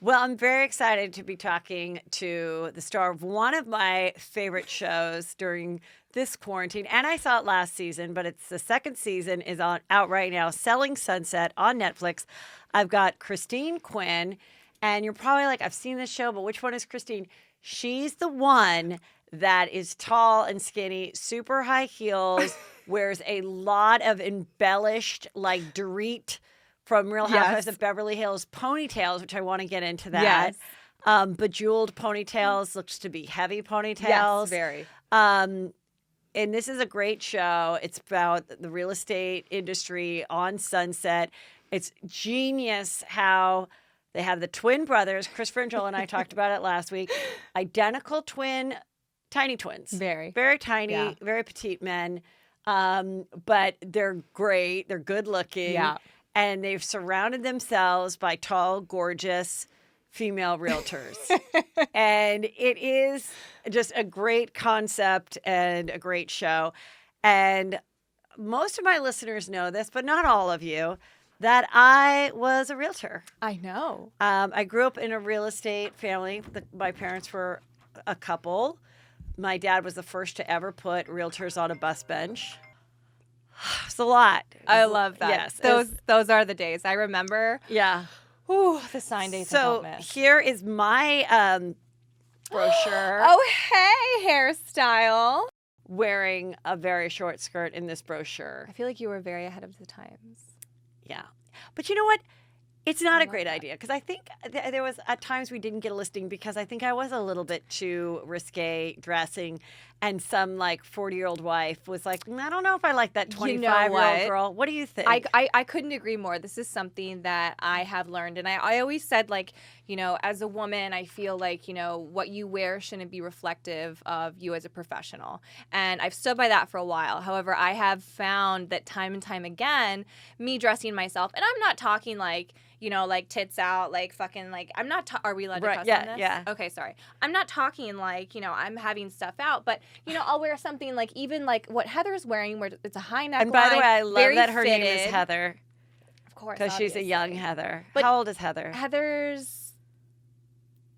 Well, I'm very excited to be talking to the star of one of my favorite shows during this quarantine. And I saw it last season, but it's the second season is out right now, Selling Sunset on Netflix. I've got Christine Quinn, and you're probably like, I've seen this show, but which one is Christine? She's the one that is tall and skinny, super high heels, wears a lot of embellished, like Dorit from Real Housewives Yes. of Beverly Hills ponytails, which I want to get into that. Yes. Bejeweled ponytails, looks to be heavy ponytails. Yes, very. And this is a great show. It's about the real estate industry on Sunset. It's genius how they have the twin brothers. Christopher and Joel and I talked about it last week. Identical twin, tiny twins. Very. Very tiny, Yeah. very petite men. But they're great. They're good looking. Yeah. And they've surrounded themselves by tall, gorgeous female realtors. And it is just a great concept and a great show. And most of my listeners know this, but not all of you, that I was a realtor. I know. I grew up in a real estate family. My parents were a couple. My dad was the first to ever put realtors on a bus bench. It's a lot. I love that. Yes. Those are the days. I remember. Yeah. Ooh, the sign days I So don't miss. here is my brochure. Oh, hey, hairstyle. Wearing a very short skirt in this brochure. I feel like you were very ahead of the times. Yeah. But you know what? It's not a love great that. idea because I think there was at times we didn't get a listing because I think I was a little bit too risque dressing, and some like 40-year-old wife was like, I don't know if I like that 25-year-old what? girl. What do you think? I couldn't agree more. This is something that I have learned. And I always said, like, you know, as a woman, I feel like, you know, what you wear shouldn't be reflective of you as a professional. And I've stood by that for a while. However, I have found that time and time again, me dressing myself, and I'm not talking like, you know, like tits out, like fucking like, I'm not, are we allowed to Right, cuss yeah, on this? yeah. Okay, sorry. I'm not talking like, you know, I'm having stuff out, but, you know, I'll wear something like even like what Heather's wearing where it's a high neckline. and by the way, I love very that her name is fitted. Heather Of course. because she's a obviously. young Heather. But- How old is Heather? Heather's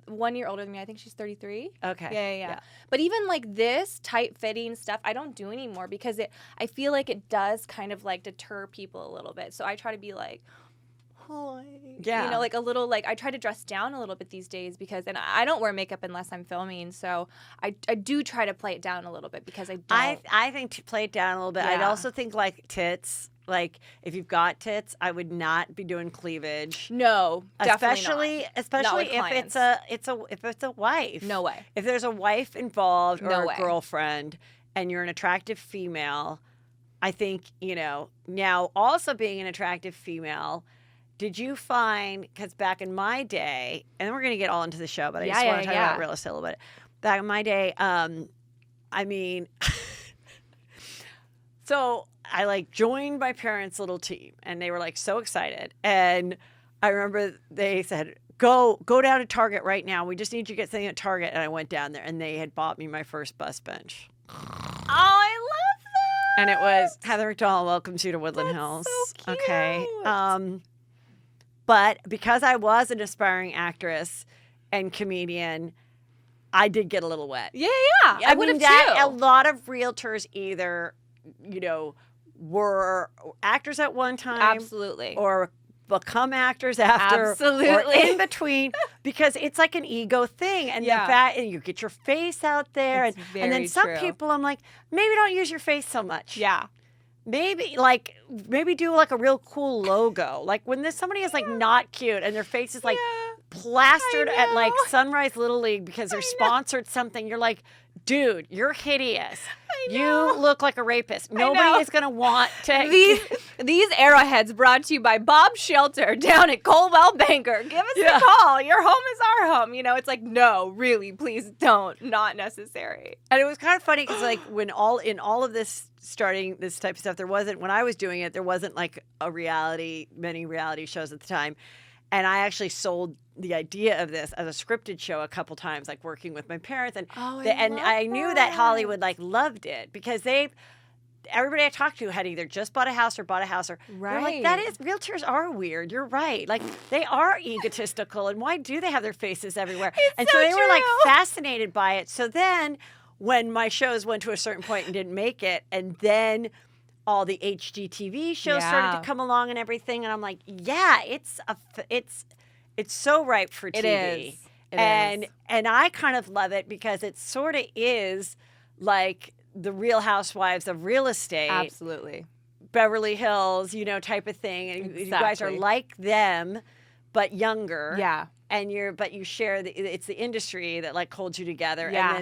1 year older than me. I think she's 33. Okay. Yeah. But even like this tight fitting stuff, I don't do anymore because I feel like it does kind of like deter people a little bit. So I try to be like, hi. Yeah. You know, like a little, like I try to dress down a little bit these days because, and I don't wear makeup unless I'm filming. So I do try to play it down a little bit because I don't. I think to play it down a little bit. I'd Yeah. also think like tits. Like if you've got tits, I would not be doing cleavage. No, definitely Especially with if clients. it's a wife. not. No way. If there's a wife involved or No a way. girlfriend and you're an attractive female, I think, you know, now also being an attractive female, did you find, because back in my day, and we're going to get all into the show, but I just want to talk about real estate a little bit. Back in my day, I mean, so I like joined my parents' little team and they were like so excited. And I remember they said, go down to Target right now. We just need you to get something at Target. And I went down there and they had bought me my first bus bench. Oh, I love that. And it was Heather McDonald welcomes you to Woodland Hills. so Okay. cute. But because I was an aspiring actress and comedian, I did get a little wet. Yeah. I would have that, too. a lot of realtors either, you know, were actors at one time Absolutely. or become actors after or Absolutely. in between because it's like an ego thing and Yeah. the fact and you get your face out there It's and then very some true. people I'm like maybe don't use your face so much. Yeah. Maybe do like a real cool logo. Like when somebody is like not cute and their face is like plastered I at like know. Sunrise Little League because they're sponsored something. You're like, dude, you're hideous. know. You look like a rapist. know. Nobody is gonna want to. These arrowheads brought to you by Bob Shelter down at Coldwell Banker. Give us Yeah. a call. Your home is our home. You know, it's like, no, really, please don't. Not necessary. And it was kind of funny because like when all of this starting this type of stuff, when I was doing it, there wasn't like many reality shows at the time. And I actually sold the idea of this as a scripted show a couple times, like working with my parents. And Oh, I knew that Hollywood like loved it because everybody I talked to had either just bought a house or bought a house, or they're like, realtors are weird. You're right. Like, they are egotistical, and why do they have their faces everywhere? And so they were like fascinated by it. So then when my shows went to a certain point and didn't make it, and then all the HGTV shows started to come along and everything, and I'm like, yeah, it's so ripe for TV. It is. And I kind of love it because it sort of is like the Real Housewives of real estate. Absolutely. Beverly Hills, type of thing. And you guys are like them, but younger. Yeah. And you share it's the industry that like holds you together. Yeah.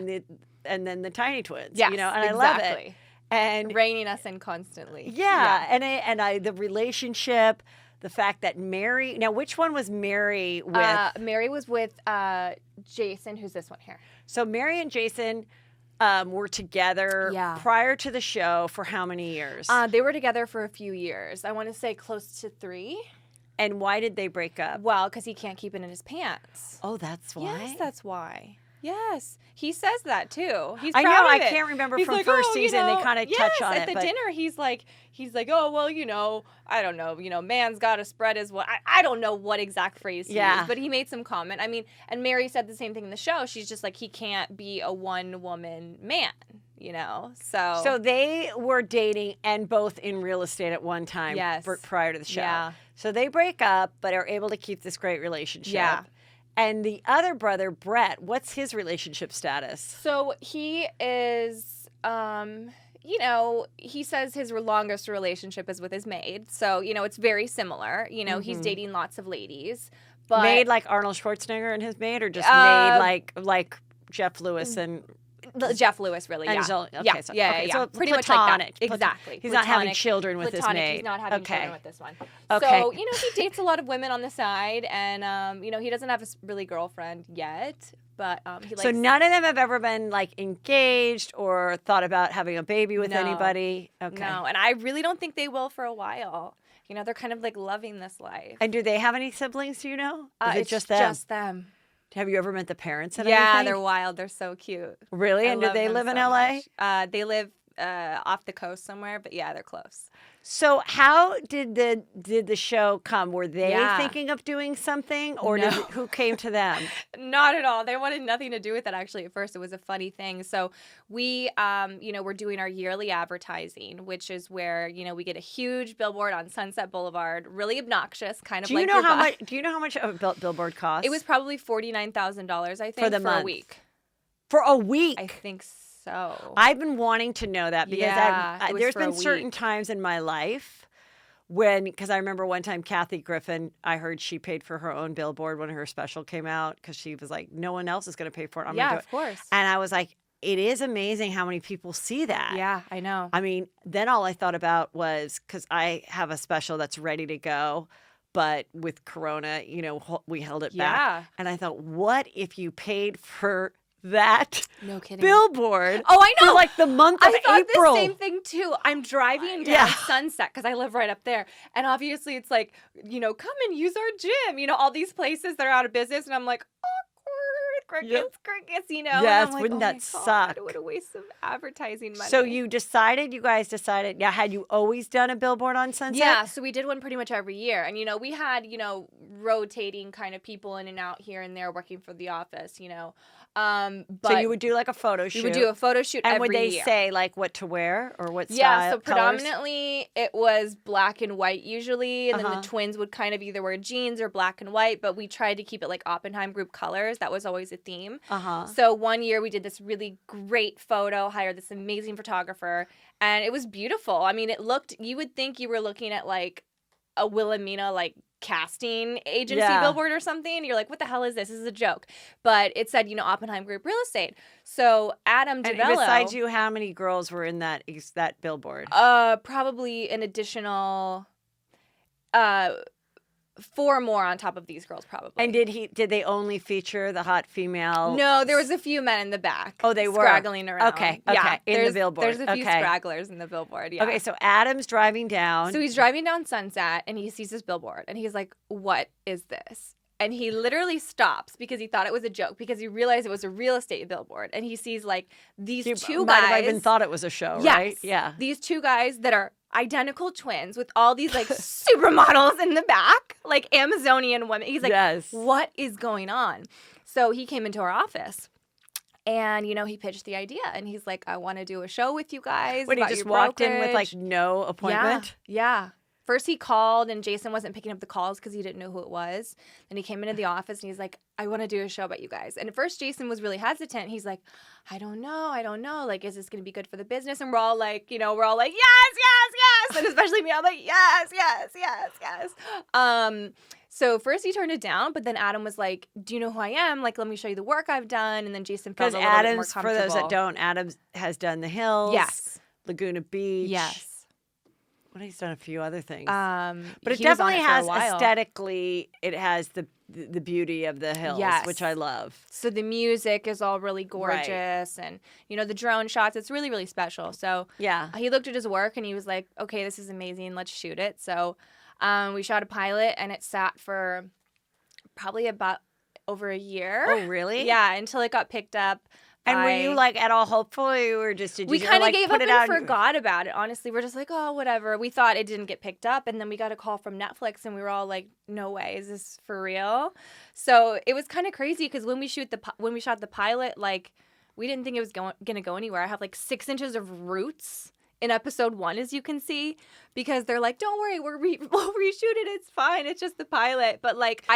And then the Tiny Twins. Yes, and I love it. And reining us in constantly. Yeah. And the relationship. The fact that Mary... Now, which one was Mary with? Mary was with Jason, who's this one here. So Mary and Jason were together prior to the show for how many years? They were together for a few years. I want to say close to 3. And why did they break up? Well, because he can't keep it in his pants. Oh, that's why? Yes, that's why. Yes, he says that too. He's I proud know. of I it. can't remember He's from like, first season. They kind of touch on at it. the dinner, he's like, oh well, I don't know, man's got to spread his. I don't know what exact phrase he used, but he made some comment. I mean, and Mary said the same thing in the show. She's just like, he can't be a one-woman man. So they were dating and both in real estate at one time. Yes. Prior to the show. Yeah. So they break up, but are able to keep this great relationship. Yeah. And the other brother, Brett, what's his relationship status? So he is, he says his longest relationship is with his maid. So, it's very similar. He's dating lots of ladies. But maid like Arnold Schwarzenegger and his maid, or just maid like Jeff Lewis and... Jeff Lewis, really, yeah. So pretty platonic. much like that. Exactly. He's not having children with his maid. He's not having children with this one. Okay. So, he dates a lot of women on the side, and, he doesn't have a really girlfriend yet, but he likes... So none of them have ever been, like, engaged or thought about having a baby with anybody? Okay. No, and I really don't think they will for a while. They're kind of, like, loving this life. And do they have any siblings, do you know? Is it just them? Just them. Have you ever met the parents and Yeah, anything? they're wild. They're so cute. Really? And do they live in LA? They live off the coast somewhere, but yeah, they're close. So how did the show come? Were they thinking of doing something, or who came to them? Not at all. They wanted nothing to do with it, actually, at first. It was a funny thing. So we, we're doing our yearly advertising, which is where, we get a huge billboard on Sunset Boulevard, really obnoxious, kind of Do you know how much a billboard costs? It was probably $49,000, I think, for month. a week. For a week? I think so. I've been wanting to know that because there's been certain times in my life because I remember one time Kathy Griffin, I heard she paid for her own billboard when her special came out because she was like, no one else is going to pay for it. I'm going to do it. Of course. And I was like, it is amazing how many people see that. Yeah, I know. I mean, then all I thought about was, because I have a special that's ready to go, but with Corona, we held it back. And I thought, what if you paid for that billboard? Oh, I know. For like the month of April. I thought the same thing too. I'm driving down Sunset because I live right up there, and obviously it's like, come and use our gym. All these places that are out of business, and I'm like, awkward, crickets. Yes, like, wouldn't that suck? What a waste of advertising money. So you guys decided. Yeah, had you always done a billboard on Sunset? Yeah, so we did one pretty much every year, and we had rotating kind of people in and out here and there working for the office. But so you would do like a photo shoot. We would do a photo shoot and every would they year. say like what to wear or what style? Yeah, so predominantly it was black and white usually, and then the twins would kind of either wear jeans or black and white, but we tried to keep it like Oppenheim group colors. That was always a theme. So one year we did this really great photo, hired this amazing photographer, and it was beautiful. I mean, you would think you were looking at like a Wilhelmina like casting agency billboard or something. You're like, what the hell is this? This is a joke. But it said, Oppenheim Group Real Estate. So Adam DeVello. And besides you, how many girls were in that billboard? Probably an additional 4 more on top of these girls, probably. And did they only feature the hot female? No, there was a few men in the back. Oh, they were scraggling around. Okay, yeah, in the billboard. There's a few scragglers in the billboard. Yeah. Okay, so Adam's driving down. So he's driving down Sunset and he sees this billboard and he's like, "What is this?" And he literally stops because he thought it was a joke, because he realized it was a real estate billboard. And he sees like these two might guys. have even thought it was a show, Yes, right? Yeah. These two guys that are identical twins with all these like supermodels in the back, like Amazonian women. He's like, Yes. what is going on? So he came into our office. And, you know, he pitched the idea. And he's like, I want to do a show with you guys. When he about just your walked in with brokerage." like no appointment. Yeah. First he called and Jason wasn't picking up the calls because he didn't know who it was. Then he came into the office and he's like, I want to do a show about you guys. And at first Jason was really hesitant. He's like, I don't know. Like, is this going to be good for the business? And we're all like, yes. And especially me, I'm like, yes. So first he turned it down, but then Adam was like, do you know who I am? Like, let me show you the work I've done. And then Jason felt a little bit more Adams, comfortable. for those that don't, Adams has done The Hills. Yes. Laguna Beach. Yes. Well, he's done a few other things. But it definitely has aesthetically, it has the beauty of The Hills, Yes. which I love. So the music is all really gorgeous, Right. and you know the drone shots. It's really, really special. So Yeah. he looked at his work and he was like, "Okay, this is amazing. Let's shoot it." So we shot a pilot, and it sat for probably about over a year. Oh, really? Yeah, until it got picked up. And were you like at all hopeful, or just did you We kind of like, gave put up it and out forgot about it. Honestly, we're just like, oh, whatever. We thought it didn't get picked up, and then we got a call from Netflix, and we were all like, no way, is this for real? So it was kind of crazy because when we shot the pilot, like we didn't think it was gonna go anywhere. I have like 6 inches of roots in episode 1, as you can see, because they're like, don't worry, we'll reshoot it. It's fine. It's just the pilot. But like,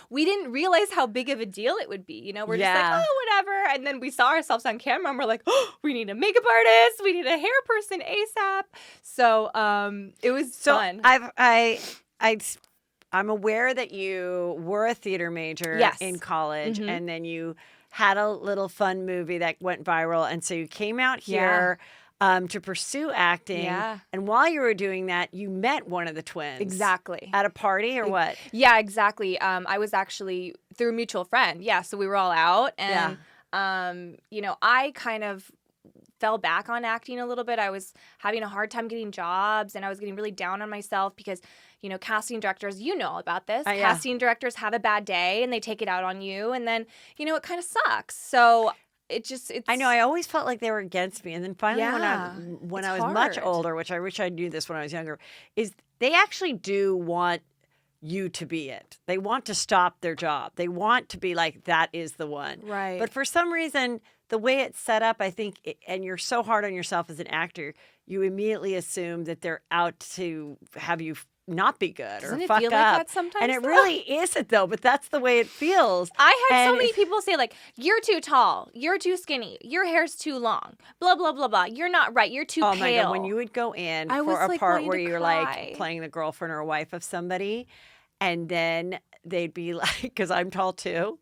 we didn't realize how big of a deal it would be. You know, we're just like, oh, whatever. And then we saw ourselves on camera and we're like, oh, we need a makeup artist. We need a hair person ASAP. So it was fun. I'm aware that you were a theater major in college, and then you had a little fun movie that went viral. And so you came out here to pursue acting. Yeah. And while you were doing that, you met one of the twins. Exactly. At a party or what? Yeah, exactly. I was actually through a mutual friend. Yeah, so we were all out. And, you know, I kind of fell back on acting a little bit. I was having a hard time getting jobs, and I was getting really down on myself because, you know, casting directors, you know all about this. Casting directors have a bad day, and they take it out on you. And then, you know, it kind of sucks. So it's I know. I always felt like they were against me, and then finally, when I was much hard. older, which I wish I knew this when I was younger, is they actually do want you to be it. They want to stop their job. They want to be like, that is the one. Right. But for some reason, the way it's set up, I think, and you're so hard on yourself as an actor, you immediately assume that they're out to have you not be good Doesn't or it fuck feel up. like that sometimes, And it though? really isn't, though. But that's the way it feels. I had so And many people say, like, you're too tall, you're too skinny, your hair's too long, blah, blah, blah, blah. You're not right, you're too pale. Oh, my God. When you would go in I for was, a like, part going where to you're cry. like playing the girlfriend or wife of somebody, and then they'd be like, because I'm tall too.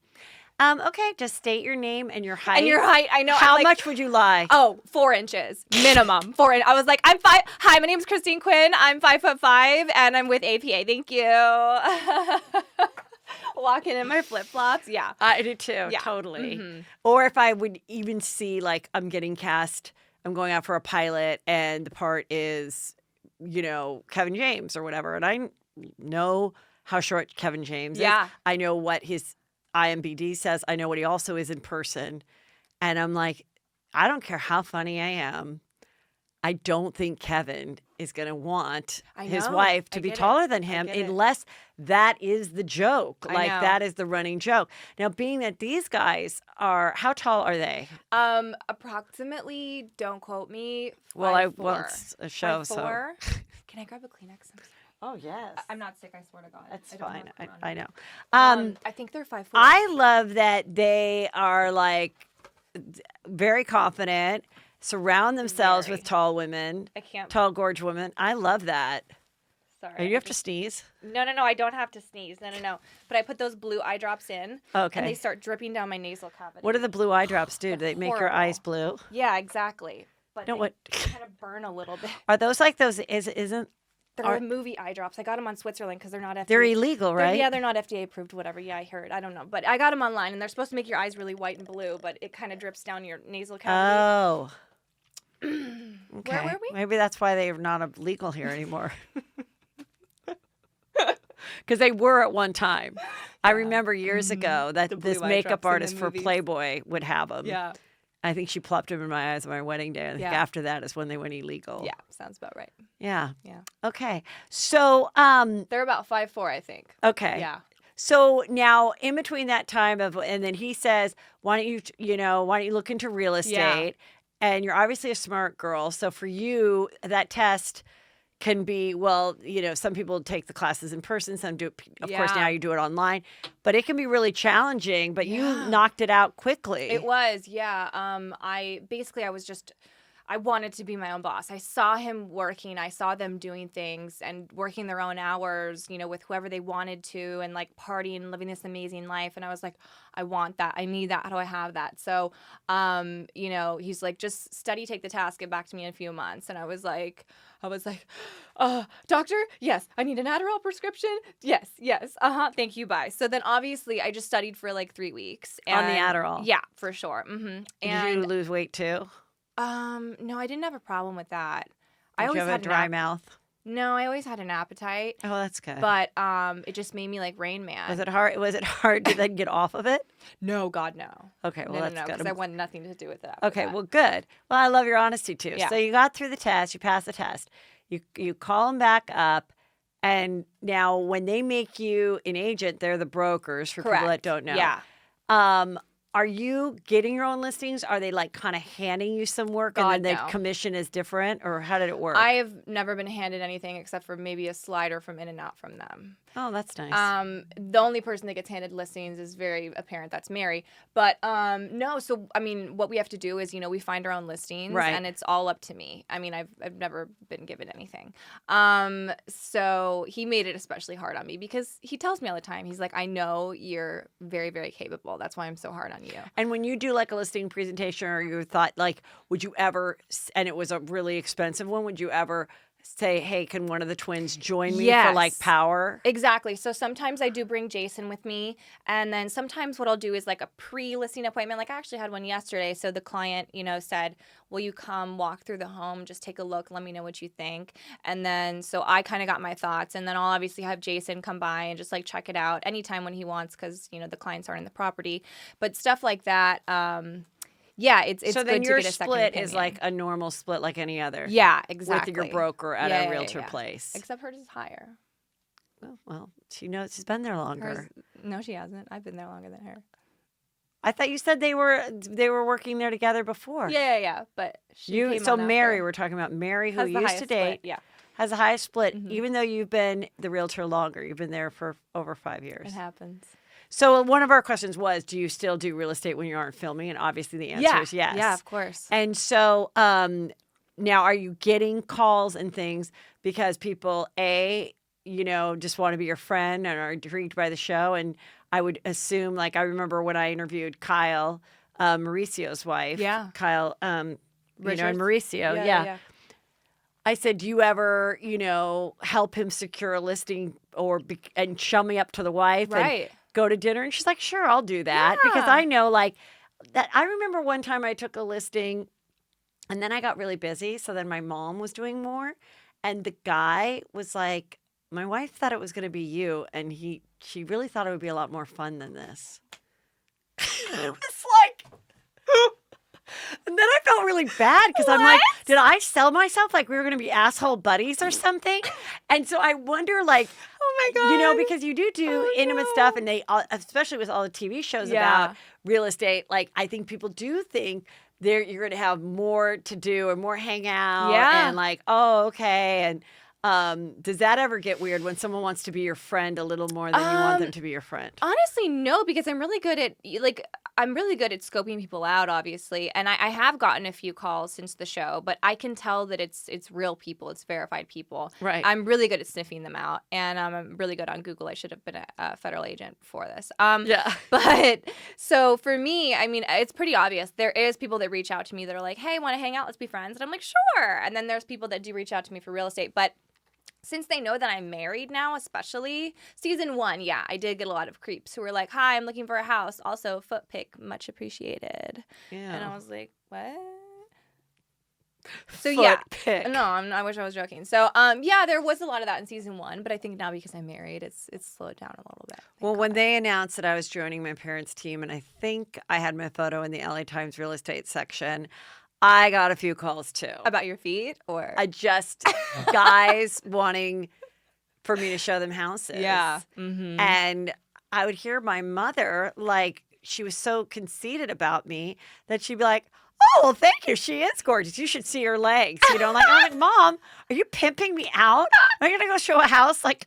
Okay, just state your name and your height. And your height, I know. How I'm like, much would you lie? Oh, 4 inches minimum. 4 inches. I was like, I'm 5. Hi, my name's Christine Quinn. I'm 5'5", and I'm with APA. Thank you. Walking in my flip flops. Yeah, I do too. Yeah. Totally. Mm-hmm. Or if I would even see like I'm getting cast, I'm going out for a pilot, and the part is, you know, Kevin James or whatever, and I know how short Kevin James is. Yeah. I know what his IMBD says. I know what he also is in person. And I'm like, I don't care how funny I am. I don't think Kevin is going to want his wife to be taller than him unless that is the joke. Like that is the running joke. Now, being that these guys are, how tall are they? Approximately, don't quote me, 5'4". Well, it's a show, 5'4". so. Can I grab a Kleenex? I'm sorry. Oh, yes. I'm not sick, I swear to God. That's I don't fine. have I know. I think they're 5'4". I love that they are like very confident, surround themselves with tall women, I can't. tall, gorgeous women. I love that. Sorry. And you have to sneeze. No, I don't have to sneeze. No. But I put those blue eye drops in. Okay. And they start dripping down my nasal cavity. What do the blue eye drops do? Do they make your horrible. eyes blue? Yeah, exactly. But No, they what? kind of burn a little bit. Are those like those? Isn't They're movie eye drops. I got them on Switzerland because they're not FDA. they're illegal, right? Yeah, they're not FDA approved. Whatever. Yeah, I heard. I don't know, but I got them online, and they're supposed to make your eyes really white and blue, but it kind of drips down your nasal cavity. Oh. Okay. Where were we? Maybe that's why they're not illegal here anymore. because they were at one time. I remember years ago that The blue this eye makeup drops in the artist for movies. Playboy would have them. Yeah. I think she plopped them in my eyes on my wedding day. I think Yeah. after that is when they went illegal. Yeah, sounds about right. Yeah. Yeah. Okay. So, They're about 5'4", I think. okay. Yeah. So now in between that time and then he says, why don't you look into real estate? And you're obviously a smart girl. So for you, that test can be, well, some people take the classes in person, some do it, of course, now you do it online, but it can be really challenging, but you knocked it out quickly. It was, yeah. I wanted to be my own boss. I saw him working. I saw them doing things and working their own hours, with whoever they wanted to, and like partying, living this amazing life. And I was like, I want that. I need that. How do I have that? So, he's like, just study, take the task, get back to me in a few months. And I was like, doctor, yes, I need an Adderall prescription. Yes, thank you, bye. So then obviously I just studied for like 3 weeks. On the Adderall? Yeah, for sure. Mm-hmm. Did you lose weight too? No, I didn't have a problem with that. Did you have a dry mouth? No, I always had an appetite. Oh, that's good. But it just made me like Rain Man. Was it hard? Was it hard to then get off of it? No, God, no. Okay, well, that's good. Because I want nothing to do with it after Okay, that. well, good. Well, I love your honesty too. Yeah. So you got through the test, you passed the test, you call them back up, and now when they make you an agent, they're the brokers for people that don't know. Yeah. Are you getting your own listings? Are they like kind of handing you some work God, and then the no. commission is different, or how did it work? I have never been handed anything except for maybe a slider from In-N-Out from them. Oh, that's nice. The only person that gets handed listings is very apparent. That's Mary. But no, so I mean, what we have to do is, we find our own listings, Right. and it's all up to me. I mean, I've never been given anything. So he made it especially hard on me because he tells me all the time. He's like, I know you're very, very capable. That's why I'm so hard on you. And when you do like a listing presentation, or you thought like, would you ever, and it was a really expensive one, would you ever say, hey, can one of the twins join me for like power? Exactly. So sometimes I do bring Jason with me. And then sometimes what I'll do is like a pre-listing appointment. Like I actually had one yesterday. So the client, said, will you come walk through the home? Just take a look. Let me know what you think. And then so I kind of got my thoughts. And then I'll obviously have Jason come by and just like check it out anytime when he wants because, the clients aren't in the property. But stuff like that. Yeah, it's so good then to your get a second split opinion. is like a normal split like any other. Yeah, exactly. With your broker at a realtor place. Except hers is higher. Oh, well, she knows she's been there longer. No, she hasn't. I've been there longer than her. I thought you said they were working there together before. Yeah. But she came on Mary, after. we're talking about Mary, who Has the used highest to date, split, yeah. has the highest split, Mhm. even though you've been the realtor longer. You've been there for over 5 years. It happens. So one of our questions was, do you still do real estate when you aren't filming? And obviously the answer is yes. Yeah, of course. And so now are you getting calls and things because people, just want to be your friend and are intrigued by the show? And I would assume, like, I remember when I interviewed Kyle, Mauricio's wife. Yeah. Kyle, and Richards? Mauricio. Yeah. I said, do you ever, help him secure a listing and show me up to the wife? Right. And go to dinner? And she's like, sure, I'll do that. Because Yeah. I know like that. I remember one time I took a listing and then I got really busy. So then my mom was doing more. And the guy was like, my wife thought it was going to be you. And she really thought it would be a lot more fun than this. It was like, and then I felt really bad because I'm like, did I sell myself like we were going to be asshole buddies or something? And so I wonder, like, Oh my God. because you do intimate stuff, and they, especially with all the TV shows about real estate, like I think people do think you're going to have more to do or more hangout, and like, oh, okay, and does that ever get weird when someone wants to be your friend a little more than you want them to be your friend? Honestly, no, because I'm really good at scoping people out, obviously, and I have gotten a few calls since the show, but I can tell that it's real people, it's verified people. Right. I'm really good at sniffing them out, and I'm really good on Google. I should have been a federal agent for this. But so for me, I mean, it's pretty obvious. There is people that reach out to me that are like, "Hey, want to hang out? Let's be friends." And I'm like, "Sure." And then there's people that do reach out to me for real estate, but since they know that I'm married now, especially season 1, I did get a lot of creeps who were like, "Hi, I'm looking for a house. Also, foot pic, much appreciated." Yeah. And I was like, "What?" So foot yeah, pick. no, I wish I was joking. So yeah, there was a lot of that in season 1, but I think now because I'm married, it's slowed down a little bit. Well, Thank when God. they announced that I was joining my parents' team, and I think I had my photo in the LA Times real estate section, I got a few calls too. About your feet, or I just guys wanting for me to show them houses. yeah, mm-hmm. And I would hear my mother, like, she was so conceited about me that she'd be like, "Oh, well, thank you. She is gorgeous. You should see her legs." Like, I'm like, "Mom, are you pimping me out? Am I gonna go show a house like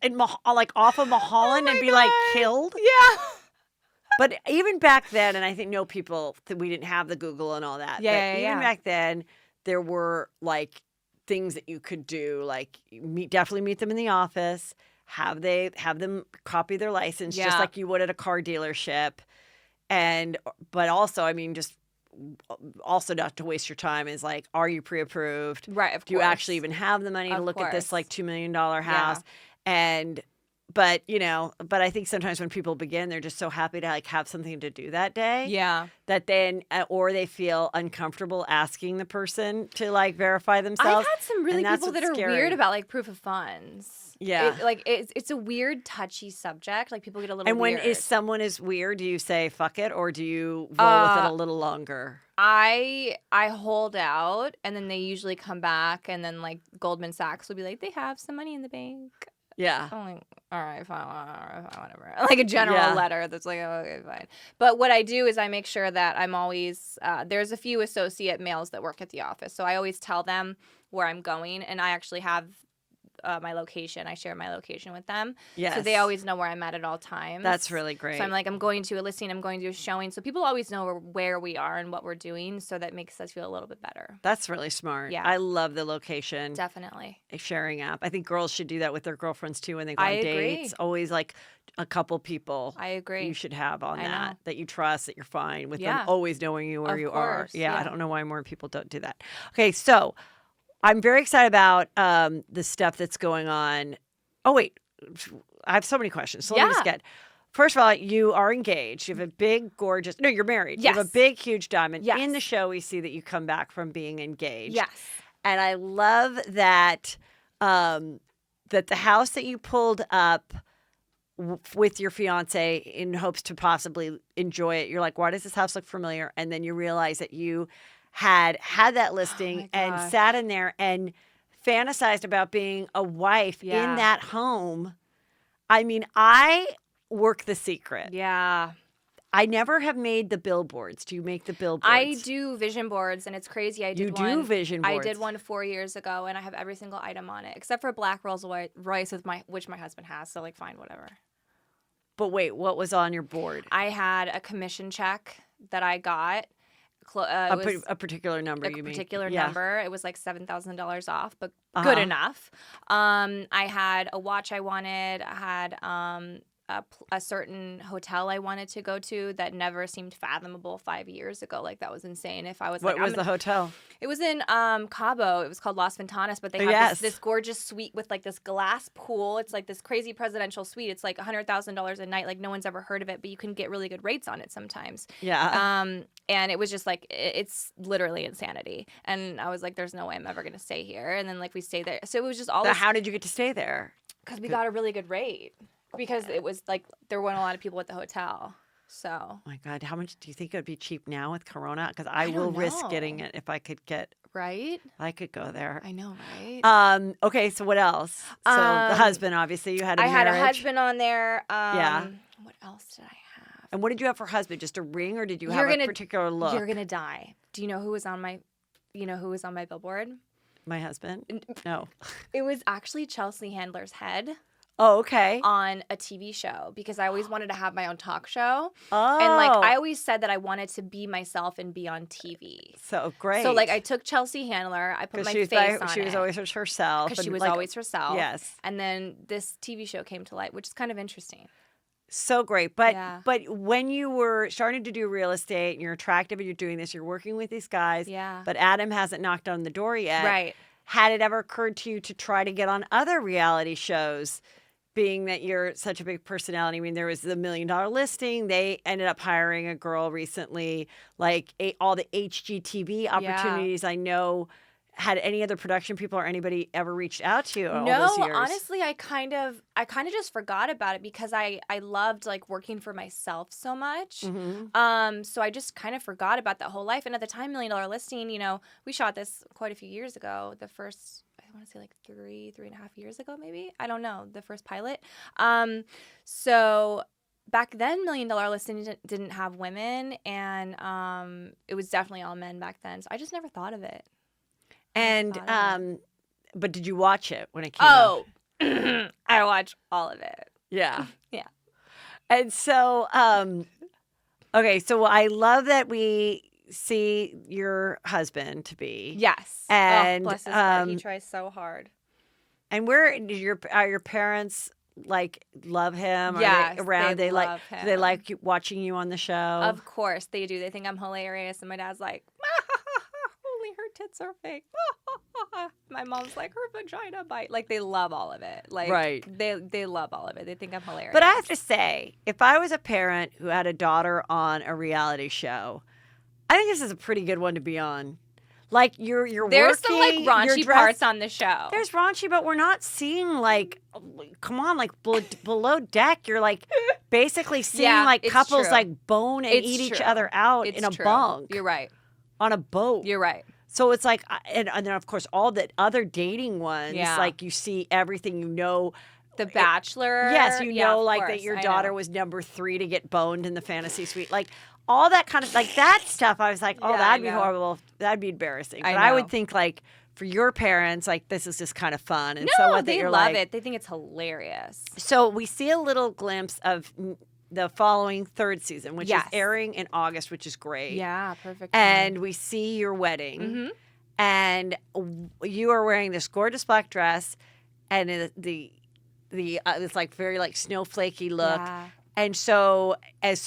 off of Mulholland and be like killed?" Yeah. But even back then, and I think people that we didn't have the Google and all that. Yeah, but yeah, even yeah. back then, there were like things that you could do, like definitely meet them in the office, have them copy their license, just Yeah. like you would at a car dealership, but also, I mean, just also not to waste your time is like, are you pre-approved? Right, of Do you course. actually even have the money to Of look at this course. like $2 million house? But I think sometimes when people begin, they're just so happy to like have something to do that day. Yeah. That then, or they feel uncomfortable asking the person to like verify themselves. I've had some really and that's people that what's are scary. weird about like proof of funds. Yeah. It's a weird, touchy subject. Like people get a little And when weird. someone is weird, do you say fuck it, or do you roll with it a little longer? I hold out, and then they usually come back, and then like Goldman Sachs will be like, they have some money in the bank. Yeah. I'm like, all right, fine, whatever. Like a general Yeah. letter that's like, oh, okay, fine. But what I do is I make sure that I'm always, there's a few associate males that work at the office. So I always tell them where I'm going, and I actually have my location. I share my location with them. Yes. So they always know where I'm at all times. That's really great. So I'm like, I'm going to a listing, I'm going to a showing. So people always know where we are and what we're doing. So that makes us feel a little bit better. That's really smart. Yeah. I love the location Definitely. sharing app. I think girls should do that with their girlfriends too when they go on I agree. dates. Always like a couple people I agree. you should have on I know. that you trust, that you're fine with Yeah. them always knowing you where Of you are. course, Yeah, I yeah. don't know why more people don't do that. Okay, so I'm very excited about the stuff that's going on. Oh, wait. I have so many questions. So let me just Yeah. get. First of all, you are engaged. You have a big, gorgeous. No, you're married. You have a Yes. big, huge diamond. Yes. In the show, we see that you come back from being engaged. Yes. And I love that that the house that you pulled up with your fiance in hopes to possibly enjoy it. You're like, why does this house look familiar? And then you realize that you had that listing and gosh. sat in there and fantasized about being a wife in Yeah. that home. I mean, I work the secret. Yeah. I never have made the billboards. Do you make the billboards? I do vision boards, and it's crazy. I did You do one. vision I boards. did one 4 years ago, and I have every single item on it except for Black Rolls Royce which my husband has. So like, fine, whatever. But wait, what was on your board? I had a commission check that I got. It was A particular number, a you mean? particular Yeah. number. It was like $7,000 off, but Uh-huh. good enough. I had a watch I wanted. I had a certain hotel I wanted to go to that never seemed fathomable 5 years ago. Like that was insane. If I was What like, was the hotel? It was in Cabo. It was called Las Ventanas, but they have Yes. this gorgeous suite with like this glass pool. It's like this crazy presidential suite. It's like $100,000 a night. Like no one's ever heard of it, but you can get really good rates on it sometimes. Yeah. And it was just like it's literally insanity. And I was like, there's no way I'm ever gonna stay here. And then like we stayed there. So it was just all So this how did you get to stay there? because we got a really good rate. Because it was like there weren't a lot of people at the hotel. So Oh my God, how much do you think it would be cheap now with Corona? Because I don't will risk getting know. it if I could right? I could go there. I know, right? Okay, so what else? So the husband, obviously, you had a I marriage. had a husband on there. Yeah. What else did I have? And what did you have for husband? Just a ring, or did you have You're a gonna- particular look? You're gonna die. Do you know who was on my billboard? My husband? No. It was actually Chelsea Handler's head Oh, okay. on a TV show because I always wanted to have my own talk show. Oh. And like I always said that I wanted to be myself and be on TV. So great. So like I took Chelsea Handler, I put my face on she was it. always herself. Because she and, was like, always herself. Yes. And then this TV show came to light, which is kind of interesting. So great. But Yeah. but when you were starting to do real estate and you're attractive and you're doing this, you're working with these guys. Yeah. But Adam hasn't knocked on the door yet. Right. Had it ever occurred to you to try to get on other reality shows, being that you're such a big personality? I mean, there was the $1 Million Listing. They ended up hiring a girl recently. Like all the HGTV opportunities I know had any other production people or anybody ever reached out to you all No, those years? honestly, I kind of just forgot about it because I loved like working for myself so much. So I just kind of forgot about that whole life. And at the time, $1 Million Listing, you know, we shot this quite a few years ago. The first, I want to say like 3.5 years ago, maybe. I don't know, the first pilot. So back then, $1 Million Listing didn't have women, and it was definitely all men back then. So I just never thought of it. And but did you watch it when it came out? Oh, I watched all of it. Yeah. Yeah. And so okay, so I love that we see your husband to be. Yes. And bless his heart. He tries so hard. And where did are your parents like love him? Yes, Are they around? they like love do they him. like watching you on the show? Of course they do. They think I'm hilarious, and my dad's like, only her tits are fake. My mom's like, her vagina bite. Like, they love all of it. Like, Right. They love all of it. They think I'm hilarious. But I have to say, if I was a parent who had a daughter on a reality show, I think this is a pretty good one to be on. Like you're there's working, some like you're raunchy dressed- parts on the show. There's raunchy, but we're not seeing like, come on, like below deck. You're like basically seeing Yeah, like it's couples true. like bone and It's eat each true. other out It's in a true. bunk You're right. on a boat. You're right. So it's like, and then of course all the other dating ones, Yeah. like you see everything, you know. The Bachelor. Yes, you Yeah, know, of like course, that your I daughter know. was number 3 to get boned in the fantasy suite. Like all that kind of, like that stuff, I was like, oh, Yeah, that'd I be know. horrible. That'd be embarrassing. I But I would know. think like for your parents, like this is just kind of fun. And No, so what that they you're love like, it. They think it's hilarious. So we see a little glimpse of the following 3rd season, which Yes. is airing in August, which is great. Yeah, perfect. And we see your wedding. Mm-hmm. And you are wearing this gorgeous black dress and it's like very like snowflakey look. Yeah, And so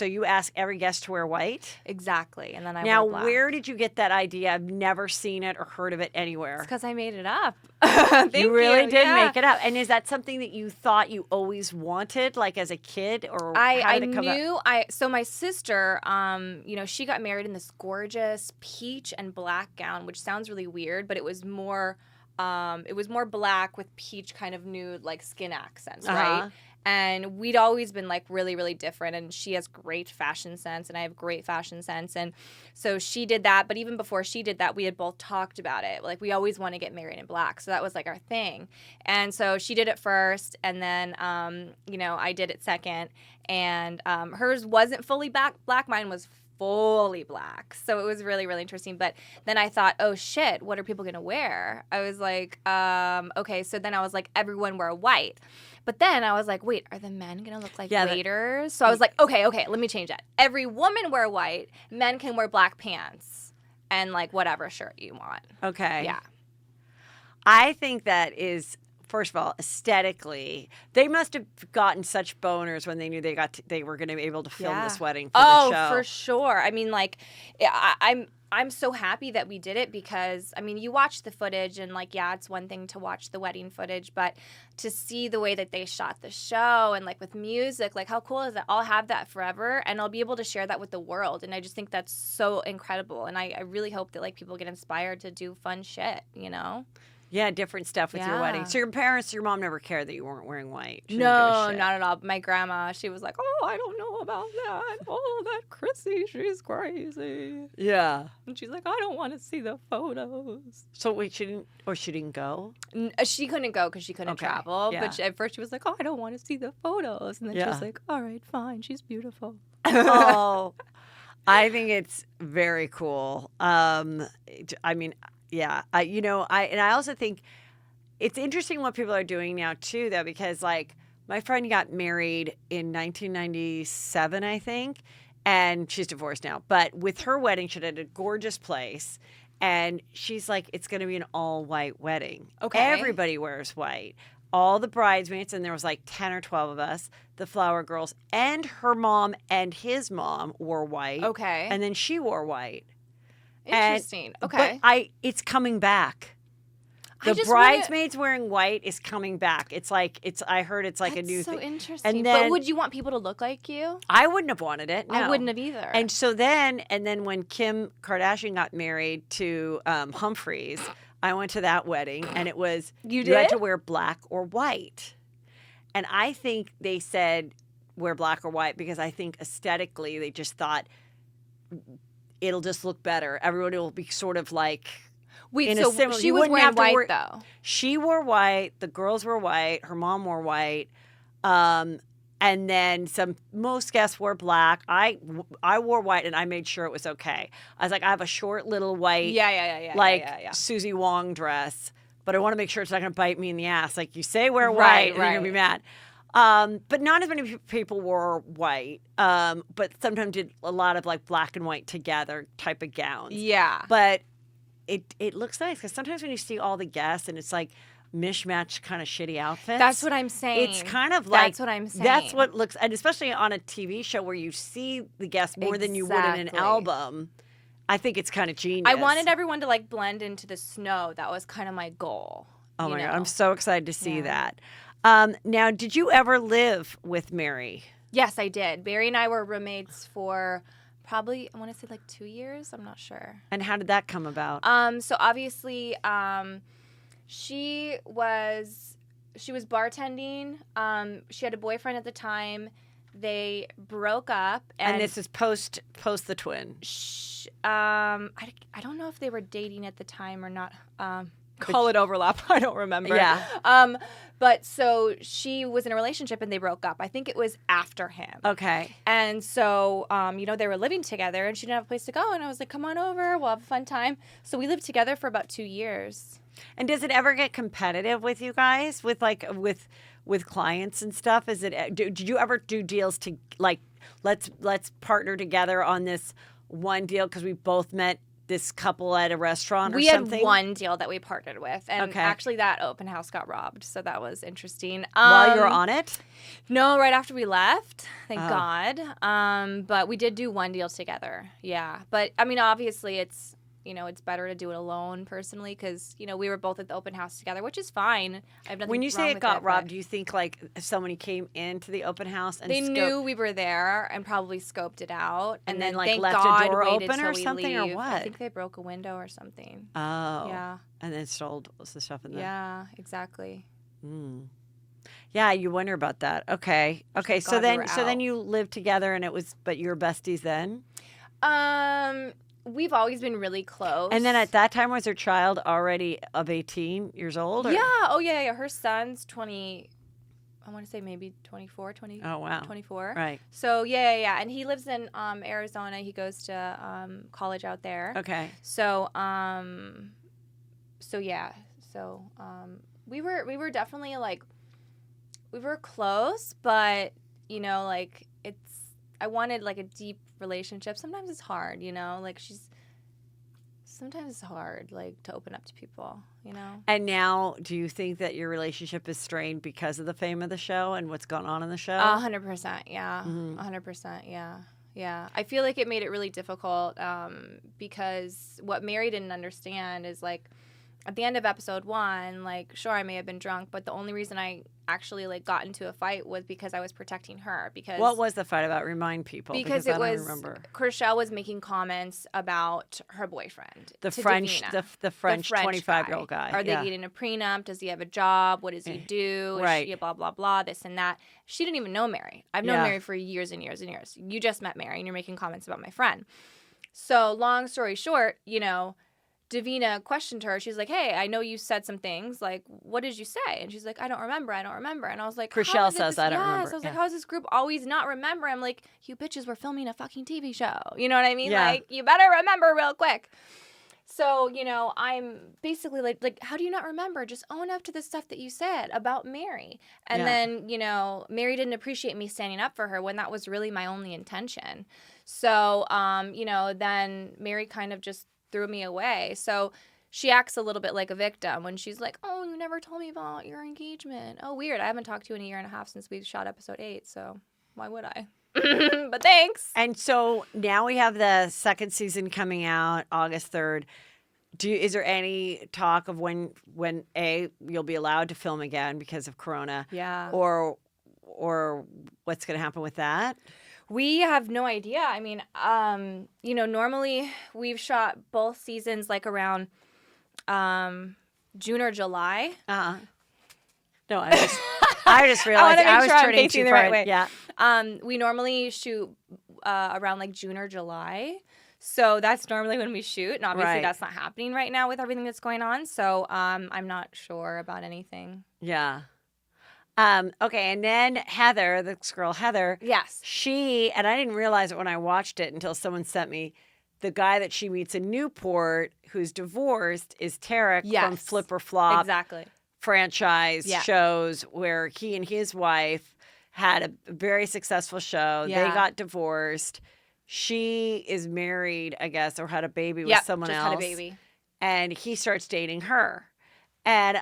you ask every guest to wear white. exactly. And then I Now, wear black. where did you get that idea? I've never seen it or heard of it anywhere. It's because I made it up. Thank You really did Yeah. make it up. And is that something that you thought you always wanted, like as a kid, or how I did it come up? knew so my sister, you know, she got married in this gorgeous peach and black gown, which sounds really weird, but it was more black with peach kind of nude like skin accents, Uh-huh. right? And we'd always been like really, really different. And she has great fashion sense, and I have great fashion sense. And so she did that. But even before she did that, we had both talked about it. Like, we always want to get married in black. So that was like our thing. And so she did it first. And then, you know, I did it second. And hers wasn't fully black. Mine was fully black. So it was really, really interesting. But then I thought, oh shit, what are people going to wear? I was like, okay. So then I was like, everyone wear white. But then I was like, wait, are the men going to look like waiters? So I was like, okay, let me change that. Every woman wear white. Men can wear black pants and like whatever shirt you want. Okay. Yeah. I think that is, first of all, aesthetically, they must have gotten such boners when they knew they were going to be able to film this wedding for the show. Oh, for sure. I mean, like, I'm so happy that we did it because, I mean, you watch the footage and, like, yeah, it's one thing to watch the wedding footage, but to see the way that they shot the show and, like, with music, like, how cool is that? I'll have that forever, and I'll be able to share that with the world, and I just think that's so incredible, and I really hope that, like, people get inspired to do fun shit, you know? Yeah, different stuff with your wedding. Yeah. So your mom never cared that you weren't wearing white? She didn't give No, a shit. not at all. My grandma, she was like, oh, I don't know about that. Oh, that Chrissy, she's crazy. Yeah. And she's like, I don't want to see the photos. So wait, she didn't go? She couldn't go because she couldn't Okay, travel. yeah. But at first she was like, oh, I don't want to see the photos. And then she Yeah. was like, all right, fine. She's beautiful. Oh, I think it's very cool. I mean, yeah, I also think it's interesting what people are doing now too, though, because like my friend got married in 1997, I think, and she's divorced now. But with her wedding, she had a gorgeous place, and she's like, it's going to be an all-white wedding. Okay. Everybody wears white. All the bridesmaids, and there was like 10 or 12 of us, the flower girls, and her mom and his mom wore white. Okay. And then she wore white. Interesting. Okay. But it's coming back. I The just wanna- bridesmaids wearing white is coming back. I heard it's like That's a new so thing. interesting. And then but would you want people to look like you? I wouldn't have wanted it. No. I wouldn't have either. And so then when Kim Kardashian got married to Humphreys, I went to that wedding, and it was You had did? to wear black or white. And I think they said wear black or white because I think aesthetically they just thought it'll just look better. Everyone will be sort of like Wait, in a so similar. she You was wouldn't wearing have to white wear- though. She wore white. The girls were white. Her mom wore white. And then most guests wore black. I wore white, and I made sure it was okay. I was like, I have a short little white, Yeah. Susie Wong dress, but I want to make sure it's not going to bite me in the ass. Like you say, wear white, Right, and you're going to be mad. But not as many people wore white. But sometimes did a lot of like black and white together type of gowns. Yeah. But it looks nice because sometimes when you see all the guests and it's like mishmash kind of shitty outfits. That's what I'm saying. It's kind of like that's what I'm saying. That's what looks, and especially on a TV show where you see the guests more than you would in an Exactly. album. I think it's kind of genius. I wanted everyone to like blend into the snow. That was kind of my goal. Oh you my God, know? I'm so excited to see Yeah. that. Now, did you ever live with Mary? Yes, I did. Barry and I were roommates for probably, I want to say like 2 years. I'm not sure. And how did that come about? So obviously, she was bartending. She had a boyfriend at the time. They broke up, and this is post the twin. I don't know if they were dating at the time or not. Call it overlap. I don't remember. Yeah. But so she was in a relationship and they broke up. I think it was after him. Okay. And so, they were living together and she didn't have a place to go. And I was like, come on over. We'll have a fun time. So we lived together for about 2 years. And does it ever get competitive with you guys with clients and stuff? Is it? Did you ever do deals to like let's partner together on this one deal because we both met this couple at a restaurant or something? We had one deal that we partnered with, and Okay. actually that open house got robbed, so that was interesting. While you were on it? No, right after we left, thank Oh. God. But we did do one deal together, yeah. But, I mean, obviously it's, it's better to do it alone personally because, we were both at the open house together, which is fine. I have nothing When you wrong say it with got but robbed, do you think like if somebody came into the open house and they knew we were there and probably scoped it out. And then then, like, thank left a God door waited open till or we something, or leave. I what? think they broke a window or something. Oh. Yeah. And then stole the stuff in there. Yeah, exactly. Yeah, you wonder about that. Okay. Okay. Thank So God we then were so then out. you lived together but you were besties then? We've always been really close. And then at that time was her child already of 18 years old? Or? Yeah. Oh, yeah. Her son's 20. I want to say maybe 24, 20. Oh, wow. 24. Right. So, yeah. And he lives in Arizona. He goes to college out there. Okay. So, yeah. So, we were definitely like, we were close, but, like I wanted like a deep relationship. Sometimes it's hard, like sometimes it's hard like to open up to people, And now do you think that your relationship is strained because of the fame of the show and what's gone on in the show? 100%. Yeah. Mhm. 100%. Yeah. Yeah. I feel like it made it really difficult because what Mary didn't understand is like at the end of episode 1, like, sure, I may have been drunk, but the only reason I actually like got into a fight was because I was protecting her. Because what was the fight about? Remind people. Because I it don't was remember. Chriselle was making comments about her boyfriend, The to French, Davina. the French 25-year-old guy. Are they Yeah. getting a prenup? Does he have a job? What does he do? Is Right. she blah blah blah? This and that. She didn't even know Mary. I've known Yeah. Mary for years and years and years. You just met Mary, and you're making comments about my friend. So long story short, Davina questioned her. She's like, "Hey, I know you said some things. Like, what did you say?" And she's like, "I don't remember. I don't remember." And I was like, Chriselle "How is it says, this-" "I don't yes. remember." I was like, Yeah. "How does this group always not remember?" I'm like, "You bitches were filming a fucking TV show. You know what I mean? Yeah. Like, you better remember real quick." So, I'm basically like, how do you not remember? Just own up to the stuff that you said about Mary. And Yeah. then, Mary didn't appreciate me standing up for her when that was really my only intention. So, then Mary kind of just threw me away. So she acts a little bit like a victim when she's like, "Oh, you never told me about your engagement. Oh, weird. I haven't talked to you in a year and a half since we shot episode 8. So why would I?" But thanks. And so now we have the second season coming out August 3rd. Is there any talk of when you'll be allowed to film again because of Corona? Yeah. Or what's going to happen with that? We have no idea. I mean, normally we've shot both seasons like around June or July. No, I just realized I I was sure I'm turning facing too the far. right way. Yeah. We normally shoot around like June or July. So that's normally when we shoot. And obviously Right. that's not happening right now with everything that's going on. So I'm not sure about anything. Yeah. Okay, and then Heather, this girl Heather, Yes. she, and I didn't realize it when I watched it until someone sent me, the guy that she meets in Newport who's divorced is Tarek from Yes. Flip or Flop Exactly. franchise Yeah. shows where he and his wife had a very successful show. They Yeah. got divorced. She is married, I guess, or had a baby with Yep, someone just else. had a baby. And he starts dating her. And